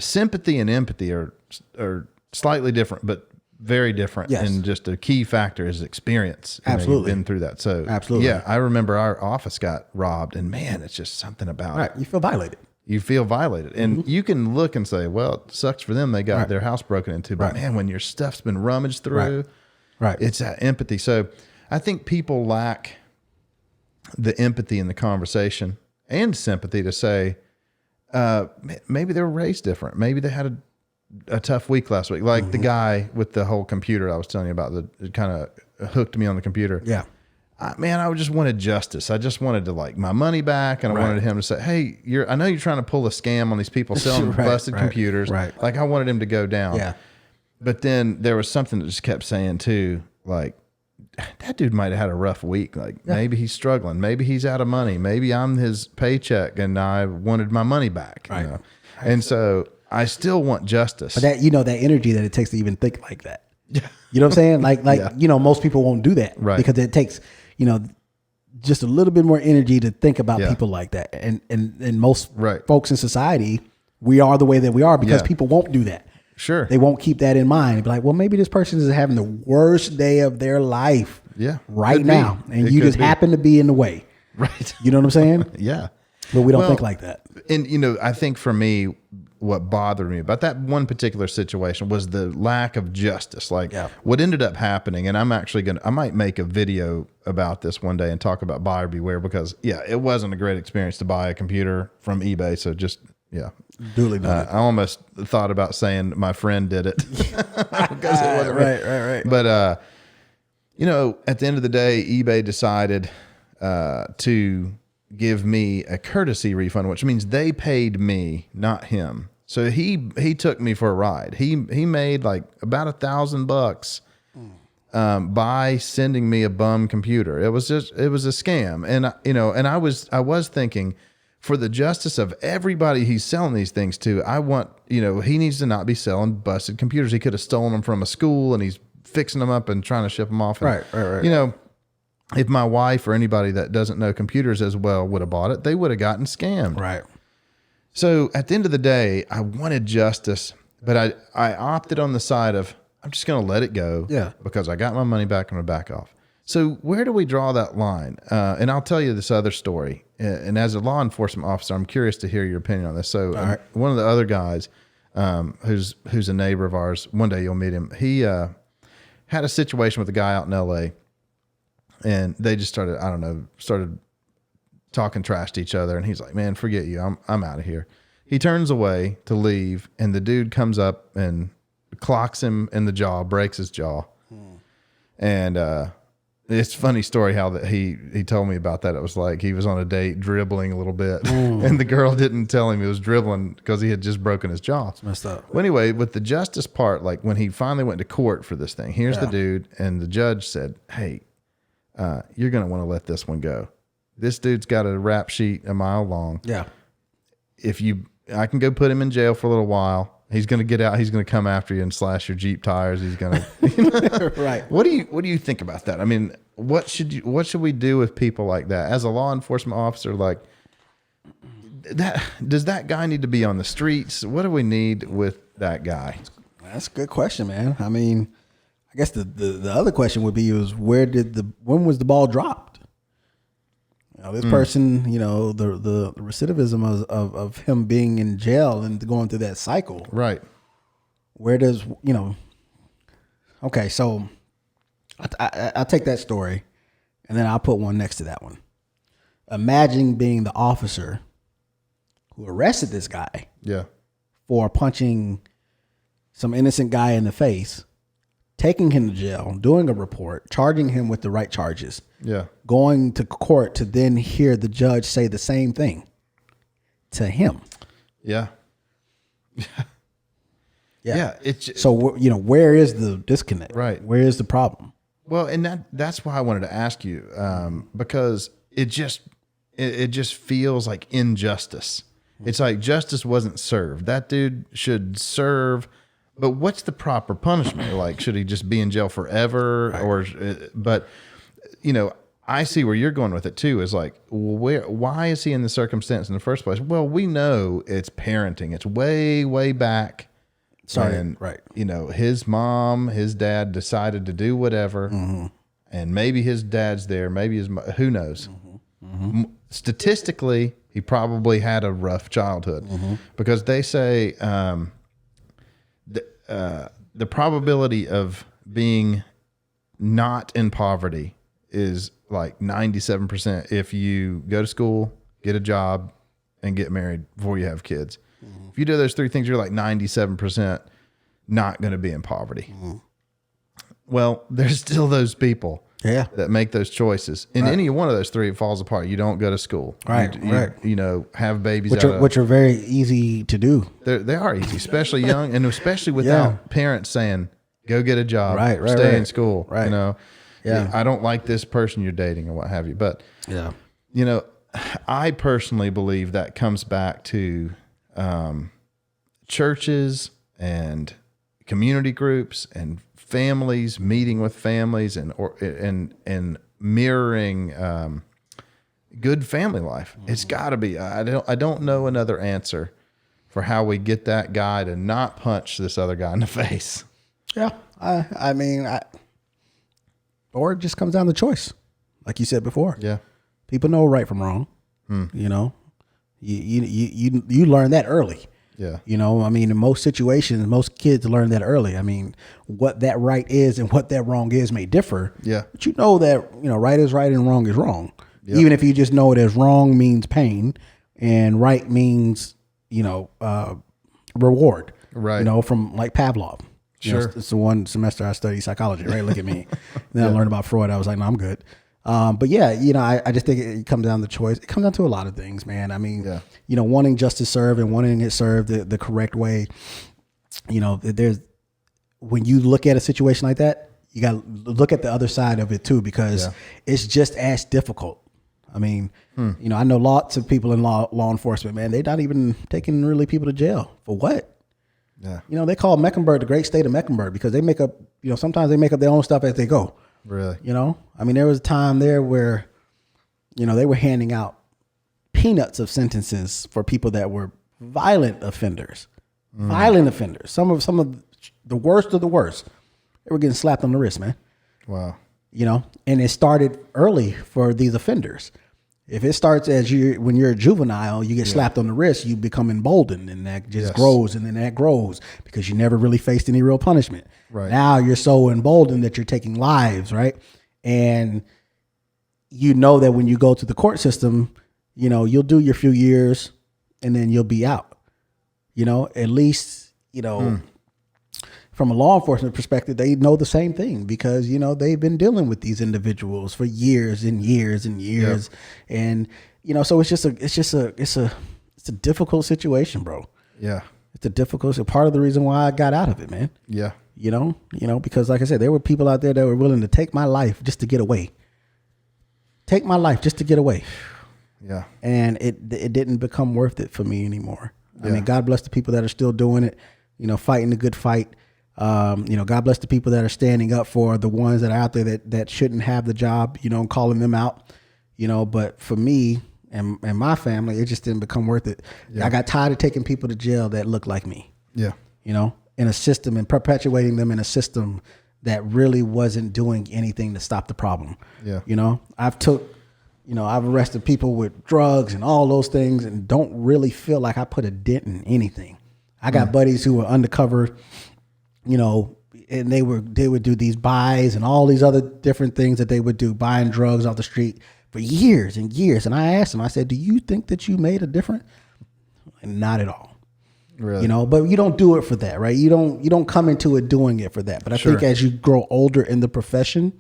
S1: sympathy and empathy are slightly different, but very different.
S2: Yes.
S1: And just a key factor is experience.
S2: Absolutely.
S1: You've been through that. So
S2: absolutely.
S1: Yeah, I remember our office got robbed, and man, it's just something about
S2: Right.
S1: it.
S2: You feel violated.
S1: You feel violated. And you can look and say, well, it sucks for them. They got their house broken into. But man, when your stuff's been rummaged through,
S2: Right.
S1: it's that empathy. So I think people lack the empathy in the conversation and sympathy to say, maybe they were raised different. Maybe they had a tough week last week. Like the guy with the whole computer I was telling you about that kind of hooked me on the computer.
S2: Yeah.
S1: I just wanted justice. I just wanted to like my money back, and I wanted him to say, "Hey, I know you're trying to pull a scam on these people selling busted computers."
S2: Right.
S1: Like I wanted him to go down.
S2: Yeah.
S1: But then there was something that just kept saying too, like that dude might have had a rough week. Like maybe he's struggling. Maybe he's out of money. Maybe I'm his paycheck, and I wanted my money back.
S2: Right.
S1: You know? And so I still want justice.
S2: But that, that energy that it takes to even think like that. Yeah. You know what I'm saying? Like, most people won't do that.
S1: Right.
S2: Because it takes, just a little bit more energy to think about people like that. And most folks in society, we are the way that we are because people won't do that.
S1: Sure.
S2: They won't keep that in mind. They'll be like, well, maybe this person is having the worst day of their life right now. And you just happen to be in the way.
S1: Right.
S2: You know what I'm saying?
S1: Yeah.
S2: But we don't think like that.
S1: And, I think for me, what bothered me about that one particular situation was the lack of justice. Like what ended up happening, and I might make a video about this one day and talk about buyer beware, because it wasn't a great experience to buy a computer from eBay. So just,
S2: duly noted.
S1: I almost thought about saying my friend did it because it wasn't
S2: right.
S1: But, at the end of the day, eBay decided to give me a courtesy refund, which means they paid me, not him. So he took me for a ride. He made like about $1,000 by sending me a bum computer. It was a scam. And and I was thinking, for the justice of everybody he's selling these things to, I want, he needs to not be selling busted computers. He could have stolen them from a school and he's fixing them up and trying to ship them off. And,
S2: right.
S1: If my wife or anybody that doesn't know computers as well would have bought it, they would have gotten scammed.
S2: Right.
S1: So at the end of the day, I wanted justice, but I opted on the side of, I'm just going to let it go because I got my money back and I'm going to back off. So where do we draw that line? And I'll tell you this other story. And as a law enforcement officer, I'm curious to hear your opinion on this. So one of the other guys who's a neighbor of ours, one day you'll meet him. He had a situation with a guy out in L.A., and they just started talking trash to each other. And he's like, man, forget you. I'm out of here. He turns away to leave, and the dude comes up and clocks him in the jaw, breaks his jaw. And it's a funny story how that he told me about that. It was like he was on a date dribbling a little bit, and the girl didn't tell him he was dribbling because he had just broken his jaw.
S2: It's messed up.
S1: Well, anyway, with the justice part, like when he finally went to court for this thing, here's the dude, and the judge said, hey, you're going to want to let this one go. This dude's got a rap sheet a mile long.
S2: Yeah.
S1: I can go put him in jail for a little while. He's going to get out. He's going to come after you and slash your Jeep tires. He's going to,
S2: right.
S1: What do you think about that? I mean, what should we do with people like that as a law enforcement officer? Like does that guy need to be on the streets? What do we need with that guy?
S2: That's a good question, man. I mean, I guess the other question would be when was the ball dropped? This person, the recidivism of him being in jail and going through that cycle.
S1: Right.
S2: Where does, okay, so I'll take that story and then I'll put one next to that one. Imagine being the officer who arrested this guy for punching some innocent guy in the face, taking him to jail, doing a report, charging him with the right charges, going to court to then hear the judge say the same thing to him.
S1: Yeah.
S2: So, where is the disconnect?
S1: Right.
S2: Where is the problem?
S1: Well, and that's why I wanted to ask you, because it just feels like injustice. It's like justice wasn't served. That dude should serve. But what's the proper punishment? Like, should he just be in jail forever? Right. But I see where you're going with it too, is like, why is he in the circumstance in the first place? Well, we know it's parenting. It's way, way back
S2: Sorry.
S1: And,
S2: right.
S1: you know, his mom, his dad decided to do whatever. And maybe his dad's there. Maybe who knows? Statistically, he probably had a rough childhood because they say the probability of being not in poverty is like 97% if you go to school, get a job, and get married before you have kids. If you do those three things, you're like 97% not going to be in poverty. Well, there's still those people that make those choices. In any one of those three, it falls apart. You don't go to school. You know, have babies.
S2: Which are very easy to do.
S1: They are easy, especially young, and especially without parents saying, go get a job, stay in school. You know, I don't like this person you're dating or what have you. But, you know, I personally believe that comes back to churches and community groups and families meeting with families and mirroring good family life. It's got to be. I don't know another answer for how we get that guy to not punch this other guy in the face.
S2: Yeah, I mean, or it just comes down to choice, like you said before.
S1: Yeah,
S2: people know right from wrong. You know, you learn that early.
S1: Yeah.
S2: You know, I mean, in most situations, most kids learn that early. I mean, what that right is and what that wrong is may differ.
S1: Yeah.
S2: But you know that, you know, right is right and wrong is wrong. Yep. Even if you just know it as wrong means pain and right means, you know, reward.
S1: Right.
S2: You know, from like Pavlov.
S1: Sure.
S2: You know, it's the one semester I studied psychology, right? Look at me. Then I learned about Freud. I was like, no, I'm good. But yeah, you know, I just think it comes down to choice. It comes down to a lot of things, man. I mean, you know, wanting justice served and wanting it served the correct way. You know, when you look at a situation like that, you got to look at the other side of it too, because it's just as difficult. I mean, you know, I know lots of people in law enforcement, man. They're not even taking really people to jail for what?
S1: Yeah.
S2: You know, they call Mecklenburg the great state of Mecklenburg because they make up, you know, sometimes they make up their own stuff as they go.
S1: Really?
S2: You know, I mean, there was a time there where, you know, they were handing out peanuts of sentences for people that were violent offenders. Some of the worst of the worst. They were getting slapped on the wrist, man.
S1: Wow.
S2: You know, and it started early for these offenders. If it starts when you're a juvenile, you get slapped on the wrist, you become emboldened, and that just grows, and then that grows because you never really faced any real punishment.
S1: Right.
S2: Now you're so emboldened that you're taking lives, right? And you know that when you go to the court system, you know, you'll do your few years and then you'll be out. You know, at least, you know, from a law enforcement perspective, they know the same thing because, you know, they've been dealing with these individuals for years and years and years. Yep. And, you know, so it's a difficult situation, bro.
S1: Yeah.
S2: It's a difficult, part of the reason why I got out of it, man.
S1: Yeah.
S2: You know, because like I said, there were people out there that were willing to take my life just to get away. Take my life just to get away.
S1: Yeah.
S2: And it didn't become worth it for me anymore. I mean, God bless the people that are still doing it, you know, fighting the good fight. You know, God bless the people that are standing up for the ones that are out there that shouldn't have the job, you know, and calling them out, you know, but for me and my family, it just didn't become worth it. Yeah. I got tired of taking people to jail that looked like me. Yeah. You know, in a system and perpetuating them in a system that really wasn't doing anything to stop the problem. Yeah. You know, I've arrested people with drugs and all those things and don't really feel like I put a dent in anything. I got buddies who were undercover, you know, and they would do these buys and all these other different things that they would do, buying drugs off the street for years and years. And I asked them, I said, do you think that you made a difference? And not at all. Really? You know, but you don't do it for that, right? You don't come into it doing it for that. But I think as you grow older in the profession,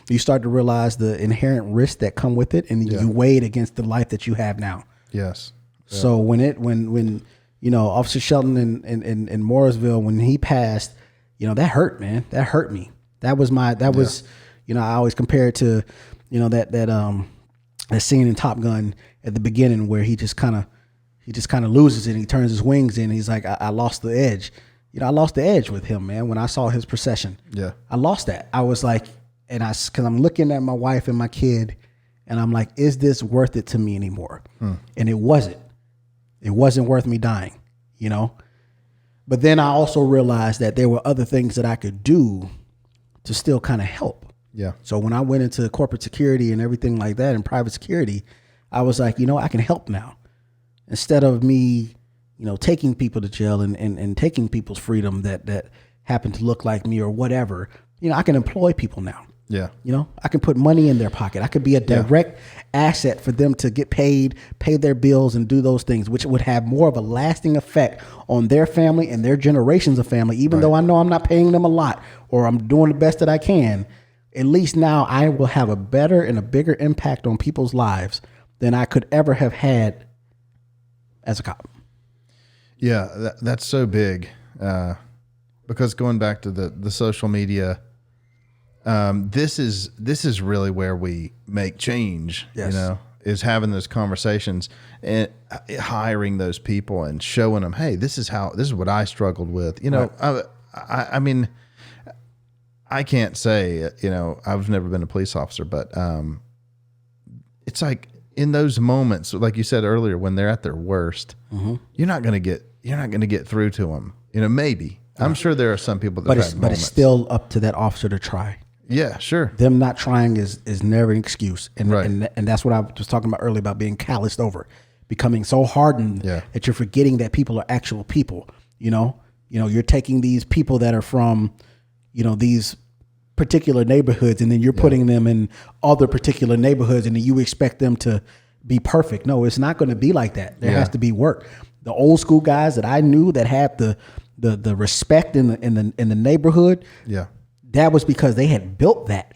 S2: you start to realize the inherent risks that come with it, and you weigh it against the life that you have now. Yes. Yeah. So when you know, Officer Shelton in Morrisville, when he passed, you know, that hurt, man. That hurt me. That was, you know, I always compare it to, you know, that scene in Top Gun at the beginning where he just kind of loses it and he turns his wings in. And he's like, I lost the edge. You know, I lost the edge with him, man. When I saw his procession, I lost that. I was like, cause I'm looking at my wife and my kid and I'm like, is this worth it to me anymore? And it wasn't worth me dying, you know? But then I also realized that there were other things that I could do to still kind of help.
S1: Yeah.
S2: So when I went into corporate security and everything like that and private security, I was like, I can help now. Instead of me, taking people to jail and taking people's freedom that happen to look like me or whatever, I can employ people now.
S1: Yeah.
S2: I can put money in their pocket. I could be a direct asset for them to get paid, pay their bills, and do those things, which would have more of a lasting effect on their family and their generations of family. Even though I know I'm not paying them a lot or I'm doing the best that I can, at least now I will have a better and a bigger impact on people's lives than I could ever have had as a cop.
S1: Yeah, that's so big. Because going back to the social media, this is really where we make change,
S2: Yes.
S1: is having those conversations and hiring those people and showing them, hey, this is what I struggled with.
S2: Right.
S1: I mean, I can't say, I've never been a police officer, but it's like in those moments, like you said earlier, when they're at their worst, you're not going to get through to them. Maybe. I'm sure there are some people that
S2: but it's still up to that officer to try.
S1: Yeah, sure.
S2: Them not trying is never an excuse. And,
S1: Right.
S2: and that's what I was talking about earlier about being calloused over, becoming so hardened that you're forgetting that people are actual people. You're taking these people that are from, these particular neighborhoods, and then you're putting them in other particular neighborhoods, and then you expect them to be perfect. No, it's not going to be like that. There has to be work. The old school guys that I knew that had the respect in the neighborhood.
S1: Yeah.
S2: That was because they had built that.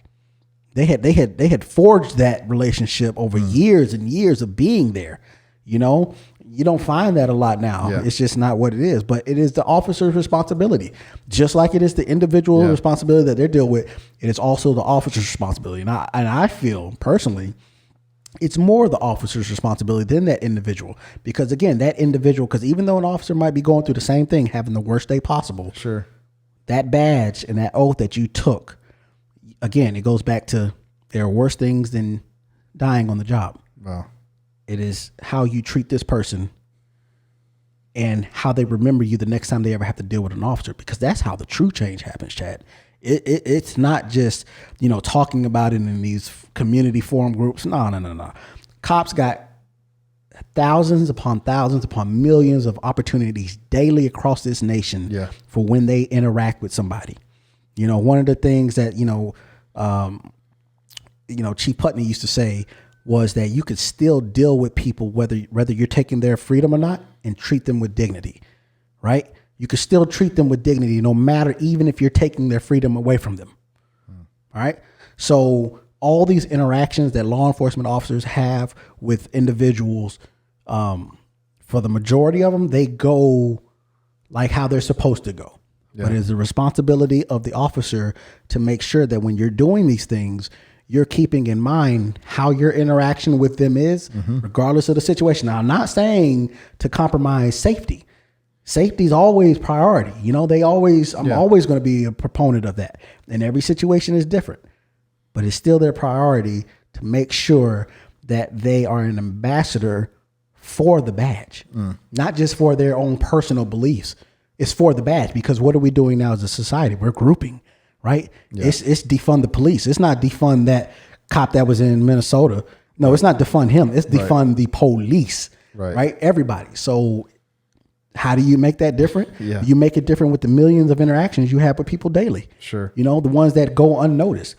S2: They had forged that relationship over years and years of being there. You don't find that a lot now.
S1: Yeah.
S2: It's just not what it is. But it is the officer's responsibility, just like it is the individual responsibility that they're dealing with. It is also the officer's responsibility. And I feel personally, it's more the officer's responsibility than that individual, because again, that individual, because even though an officer might be going through the same thing, having the worst day possible,
S1: Sure.
S2: that badge and that oath that you took, again, it goes back to there are worse things than dying on the job.
S1: Wow.
S2: It is how you treat this person and how they remember you the next time they ever have to deal with an officer, because that's how the true change happens, Chad. It's not just, talking about it in these community forum groups. No. Cops got thousands upon millions of opportunities daily across this nation for when they interact with somebody. One of the things that, Chief Putney used to say was that you could still deal with people whether you're taking their freedom or not, and treat them with dignity, right? You could still treat them with dignity no matter, even if you're taking their freedom away from them. All right. So all these interactions that law enforcement officers have with individuals, for the majority of them, they go like how they're supposed to go. Yeah. But it's the responsibility of the officer to make sure that when you're doing these things, you're keeping in mind how your interaction with them is, regardless of the situation. Now, I'm not saying to compromise safety. Safety is always priority. I'm always going to be a proponent of that. And every situation is different, but it's still their priority to make sure that they are an ambassador for the badge, not just for their own personal beliefs. It's for the badge, because what are we doing now as a society? We're grouping, right? Yeah. It's defund the police. It's not defund that cop that was in Minnesota. No, it's not defund him. It's defund the police, right? Everybody. So how do you make that different? Yeah. You make it different with the millions of interactions you have with people daily. Sure. The ones that go unnoticed,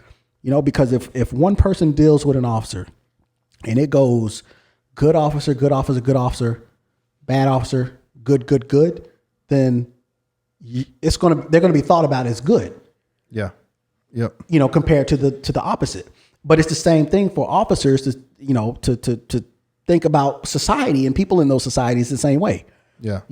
S2: because if one person deals with an officer and it goes good officer, good officer, good officer, bad officer, good, good, good, then they're going to be thought about as good. Yeah. Yep. Compared to the opposite. But it's the same thing for officers to think about society and people in those societies the same way. Yeah.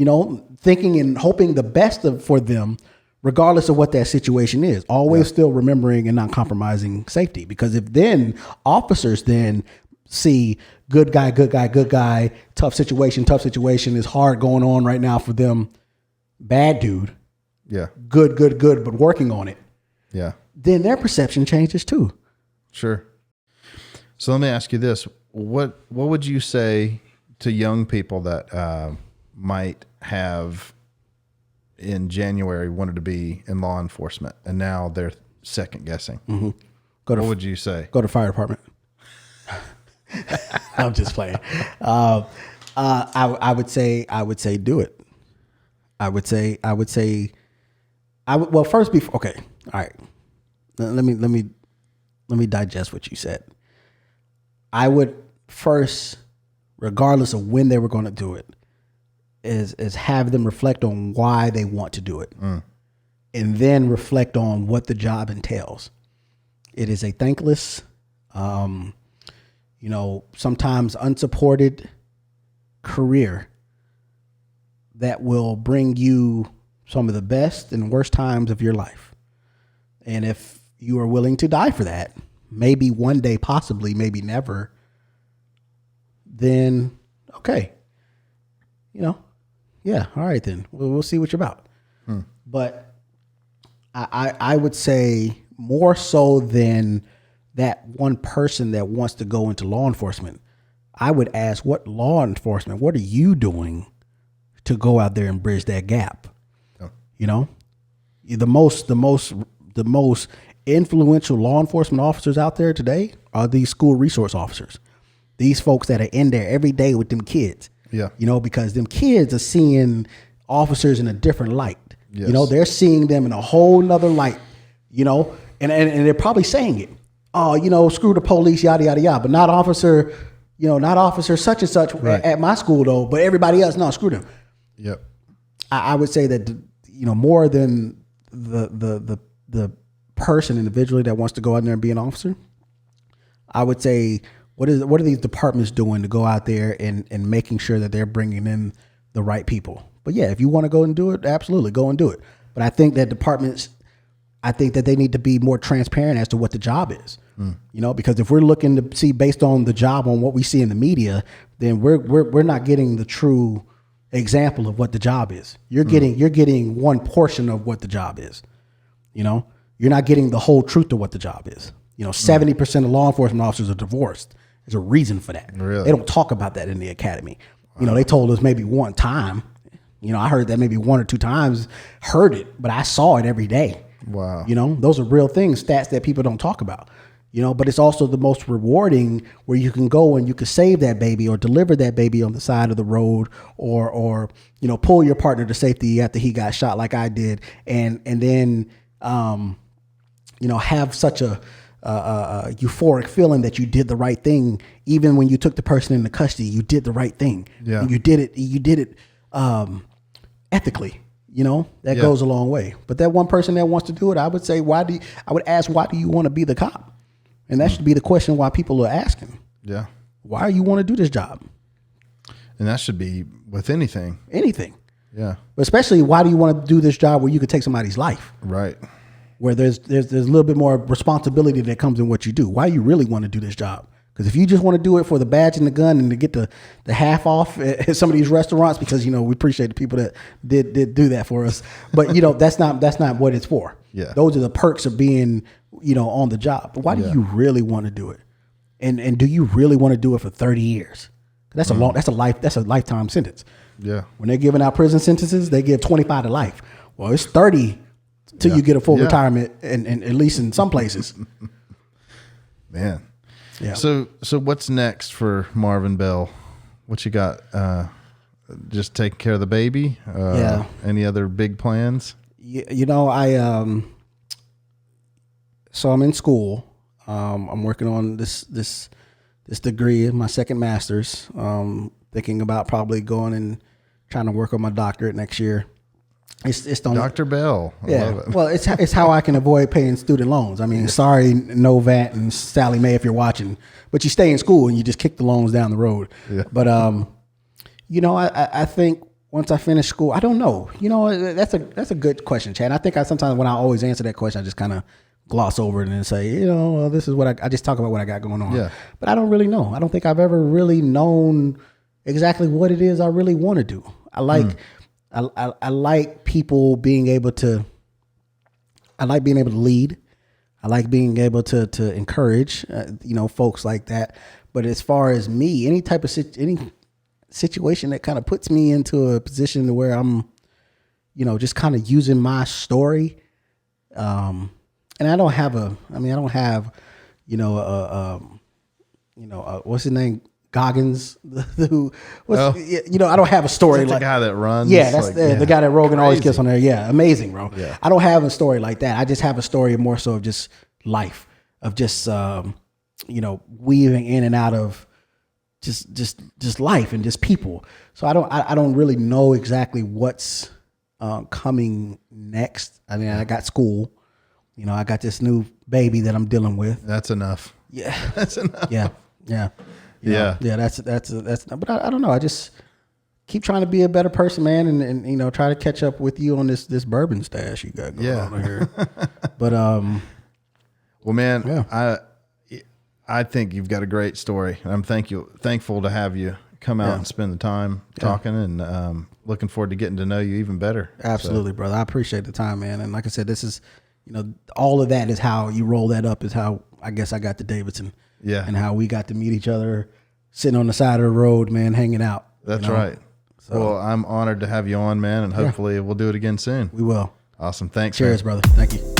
S2: Thinking and hoping the best for them, regardless of what that situation is, always still remembering and not compromising safety. Because if then officers then see good guy, tough situation is hard going on right now for them, bad dude. Yeah. Good, but working on it. Yeah. Then their perception changes too.
S1: Sure. So let me ask you this. What would you say to young people that might have in January wanted to be in law enforcement, and now they're second guessing.
S2: Mm-hmm.
S1: What would you say?
S2: Go to fire department. I'm just playing. I would say do it. Well, first before, okay. All right. Let me digest what you said. I would first, regardless of when they were going to do it, is have them reflect on why they want to do it. And then reflect on what the job entails. It is a thankless, sometimes unsupported career that will bring you some of the best and worst times of your life. And if you are willing to die for that, maybe one day, possibly, maybe never, then okay. Yeah, all right then. We'll see what you're about. But I would say more so than that one person that wants to go into law enforcement, I would ask, what are you doing to go out there and bridge that gap? Oh. The most influential law enforcement officers out there today are these school resource officers. These folks that are in there every day with them kids. Yeah. Because them kids are seeing officers in a different light. Yes. They're seeing them in a whole nother light, and they're probably saying it. Oh, screw the police, yada, yada, yada. But not officer such and such at my school though, but everybody else, no, screw them. Yep. I would say that, more than the person individually that wants to go out there and be an officer, I would say, what are these departments doing to go out there and making sure that they're bringing in the right people? But yeah, if you want to go and do it, absolutely go and do it. But I think that departments, they need to be more transparent as to what the job is. Because if we're looking to see based on the job on what we see in the media, then we're not getting the true example of what the job is. You're getting one portion of what the job is. You're not getting the whole truth of what the job is. 70% of law enforcement officers are divorced. There's a reason for that. Really? They don't talk about that in the academy. Wow. They told us maybe one time. I heard that maybe one or two times, heard it, but I saw it every day. Wow. Those are real things, stats that people don't talk about. But it's also the most rewarding where you can go and you can save that baby or deliver that baby on the side of the road or pull your partner to safety after he got shot like I did. And then, have such a euphoric feeling that you did the right thing. Even when you took the person into custody, you did the right thing. Yeah. And you did it ethically. That goes a long way. But that one person that wants to do it, I would say, why do you want to be the cop? And that should be the question why people are asking. Yeah. Why do you want to do this job?
S1: And that should be with anything.
S2: Anything. Yeah. But especially, why do you want to do this job where you could take somebody's life? Right. Where there's a little bit more responsibility that comes in what you do. Why do you really want to do this job? Because if you just want to do it for the badge and the gun and to get the half off at some of these restaurants, because we appreciate the people that did do that for us, but that's not what it's for. Yeah, those are the perks of being on the job. But why do you really want to do it? And do you really want to do it for 30 years? That's a lifetime sentence. Yeah, when they're giving out prison sentences, they give 25 to life. Well, it's 30 till you get a full retirement, and at least in some places.
S1: Man. Yeah. So what's next for Marvin Bell? What you got? Just taking care of the baby? Any other big plans? So I'm in school. I'm working on this degree, my second master's. Thinking about probably going and trying to work on my doctorate next year. It's Dr. Bell.
S2: I love it. Well, it's how I can avoid paying student loans. I mean, sorry, Novat and Sally Mae, if you're watching, but you stay in school and you just kick the loans down the road. Yeah. But I think once I finish school, I don't know. That's a good question, Chad. I think sometimes when I always answer that question, I just kind of gloss over it and say, this is what I just talk about what I got going on. Yeah. But I don't really know. I don't think I've ever really known exactly what it is I really want to do. I like people being able to. I like being able to lead. I like being able to encourage, folks like that. But as far as me, any situation that kind of puts me into a position where I'm, just kind of using my story. And I don't have what's his name? Goggins, I don't have a story
S1: like the guy that runs.
S2: Yeah, that's the guy that Rogan always gets on there. Yeah, amazing, bro.
S1: Yeah.
S2: I don't have a story like that. I just have a story more so of just life, of just weaving in and out of just life and just people. So I don't really know exactly what's coming next. I mean, I got school. I got this new baby that I'm dealing with.
S1: That's enough.
S2: Yeah,
S1: that's enough.
S2: Yeah. That's. But I don't know. I just keep trying to be a better person, man, and try to catch up with you on this bourbon stash you got going on here. But
S1: well, man, I think you've got a great story. I'm thankful to have you come out and spend the time talking, and looking forward to getting to know you even better.
S2: Absolutely, brother. I appreciate the time, man. And like I said, this is, all of that is how you roll that up, is how I guess I got to Davidson.
S1: Yeah.
S2: And how we got to meet each other sitting on the side of the road, man, hanging out.
S1: That's right. So, well, I'm honored to have you on, man, and hopefully we'll do it again soon.
S2: We will.
S1: Awesome. Thanks.
S2: Cheers,
S1: man.
S2: brother. Thank you.